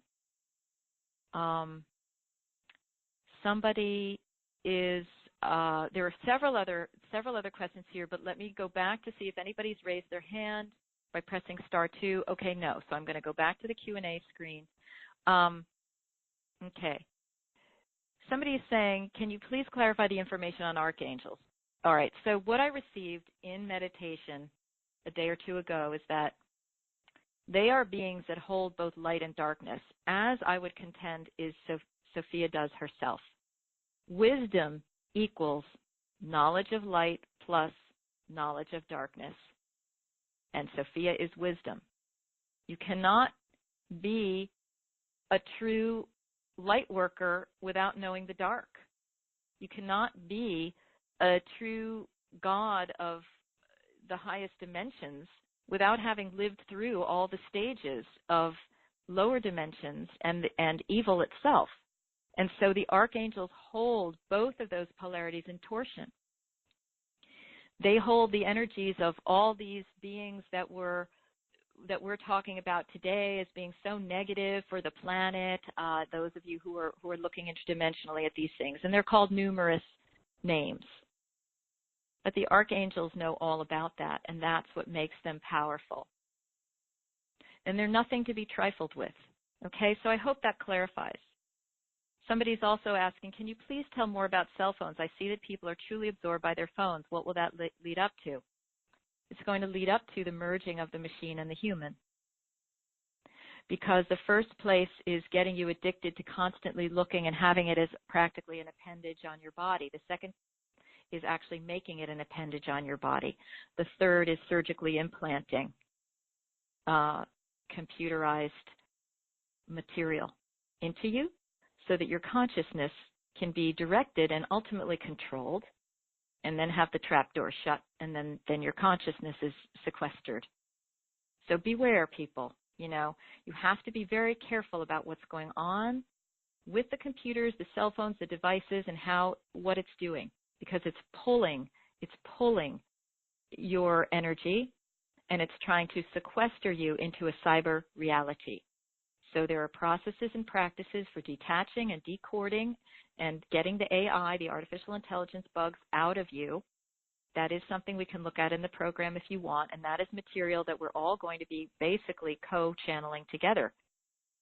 Somebody is, there are several other questions here, but let me go back to see if anybody's raised their hand by pressing *2. Okay, no. So I'm going to go back to the Q&A screen. Okay. Somebody is saying, can you please clarify the information on Ark Angels? All right, so what I received in meditation a day or two ago is that they are beings that hold both light and darkness, as I would contend is Sophia does herself. Wisdom equals knowledge of light plus knowledge of darkness, and Sophia is wisdom. You cannot be a true light worker without knowing the dark. You cannot be a true God of the highest dimensions without having lived through all the stages of lower dimensions and evil itself. And so the archangels hold both of those polarities in torsion. They hold the energies of all these beings that were that we're talking about today as being so negative for the planet, those of you who are looking interdimensionally at these things, and they're called numerous names. But the Ark Angels know all about that, and that's what makes them powerful. And they're nothing to be trifled with. Okay, so I hope that clarifies. Somebody's also asking, can you please tell more about cell phones? I see that people are truly absorbed by their phones. What will that lead up to? It's going to lead up to the merging of the machine and the human. Because the first place is getting you addicted to constantly looking and having it as practically an appendage on your body. The second is actually making it an appendage on your body. The third is surgically implanting computerized material into you so that your consciousness can be directed and ultimately controlled, and then have the trap door shut, and then your consciousness is sequestered. So beware, people. You have to be very careful about what's going on with the computers, the cell phones, the devices, and what it's doing, because it's pulling your energy, and it's trying to sequester you into a cyber reality. So there are processes and practices for detaching and decording and getting the AI, the artificial intelligence bugs, out of you. That is something we can look at in the program if you want, and that is material that we're all going to be basically co-channeling together,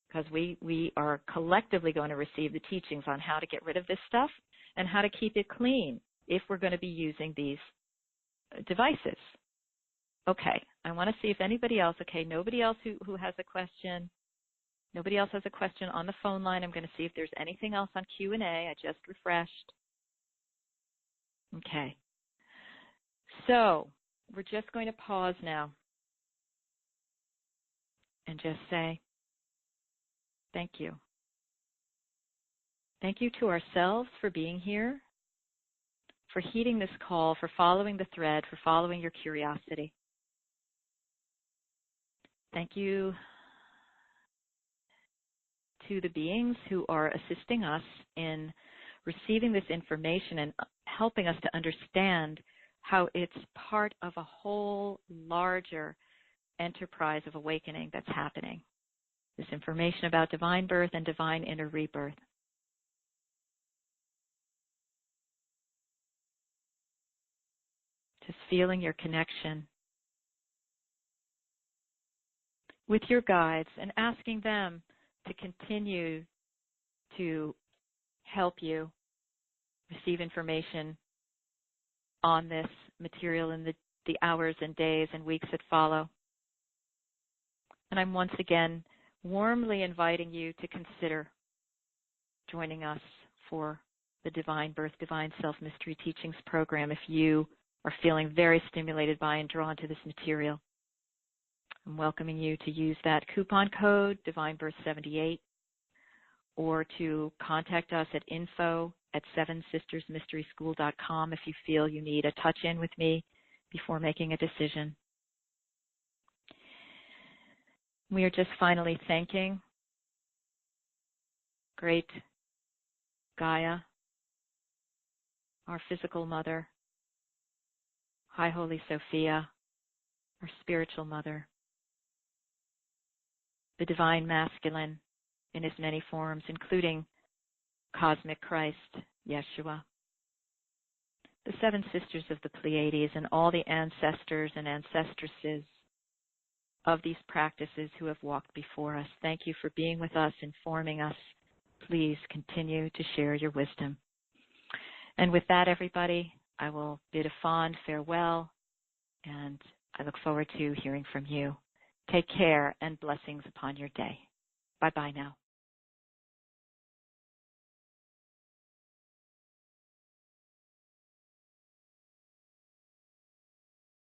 because we are collectively going to receive the teachings on how to get rid of this stuff and how to keep it clean if we're going to be using these devices. Okay, I want to see if anybody else, nobody else who has a question. Nobody else has a question on the phone line. I'm going to see if there's anything else on Q&A. I just refreshed. Okay. So we're just going to pause now and just say thank you. Thank you to ourselves for being here, for heeding this call, for following the thread, for following your curiosity. Thank you to the beings who are assisting us in receiving this information and helping us to understand how it's part of a whole larger enterprise of awakening that's happening. This information about divine birth and divine inner rebirth. Just feeling your connection with your guides and asking them to continue to help you receive information on this material in the hours and days and weeks that follow. And I'm once again warmly inviting you to consider joining us for the Divine Birth, Divine Self Mystery Teachings program if you are feeling very stimulated by and drawn to this material. I'm welcoming you to use that coupon code, DivineBirth78, or to contact us at info@sevensistersmysteryschool.com if you feel you need a touch-in with me before making a decision. We are just finally thanking great Gaia, our physical mother, High Holy Sophia, our spiritual mother, the divine masculine in his many forms, including cosmic Christ, Yeshua, the seven sisters of the Pleiades, and all the ancestors and ancestresses of these practices who have walked before us. Thank you for being with us, informing us. Please continue to share your wisdom. And with that, everybody, I will bid a fond farewell, and I look forward to hearing from you. Take care and blessings upon your day. Bye-bye now.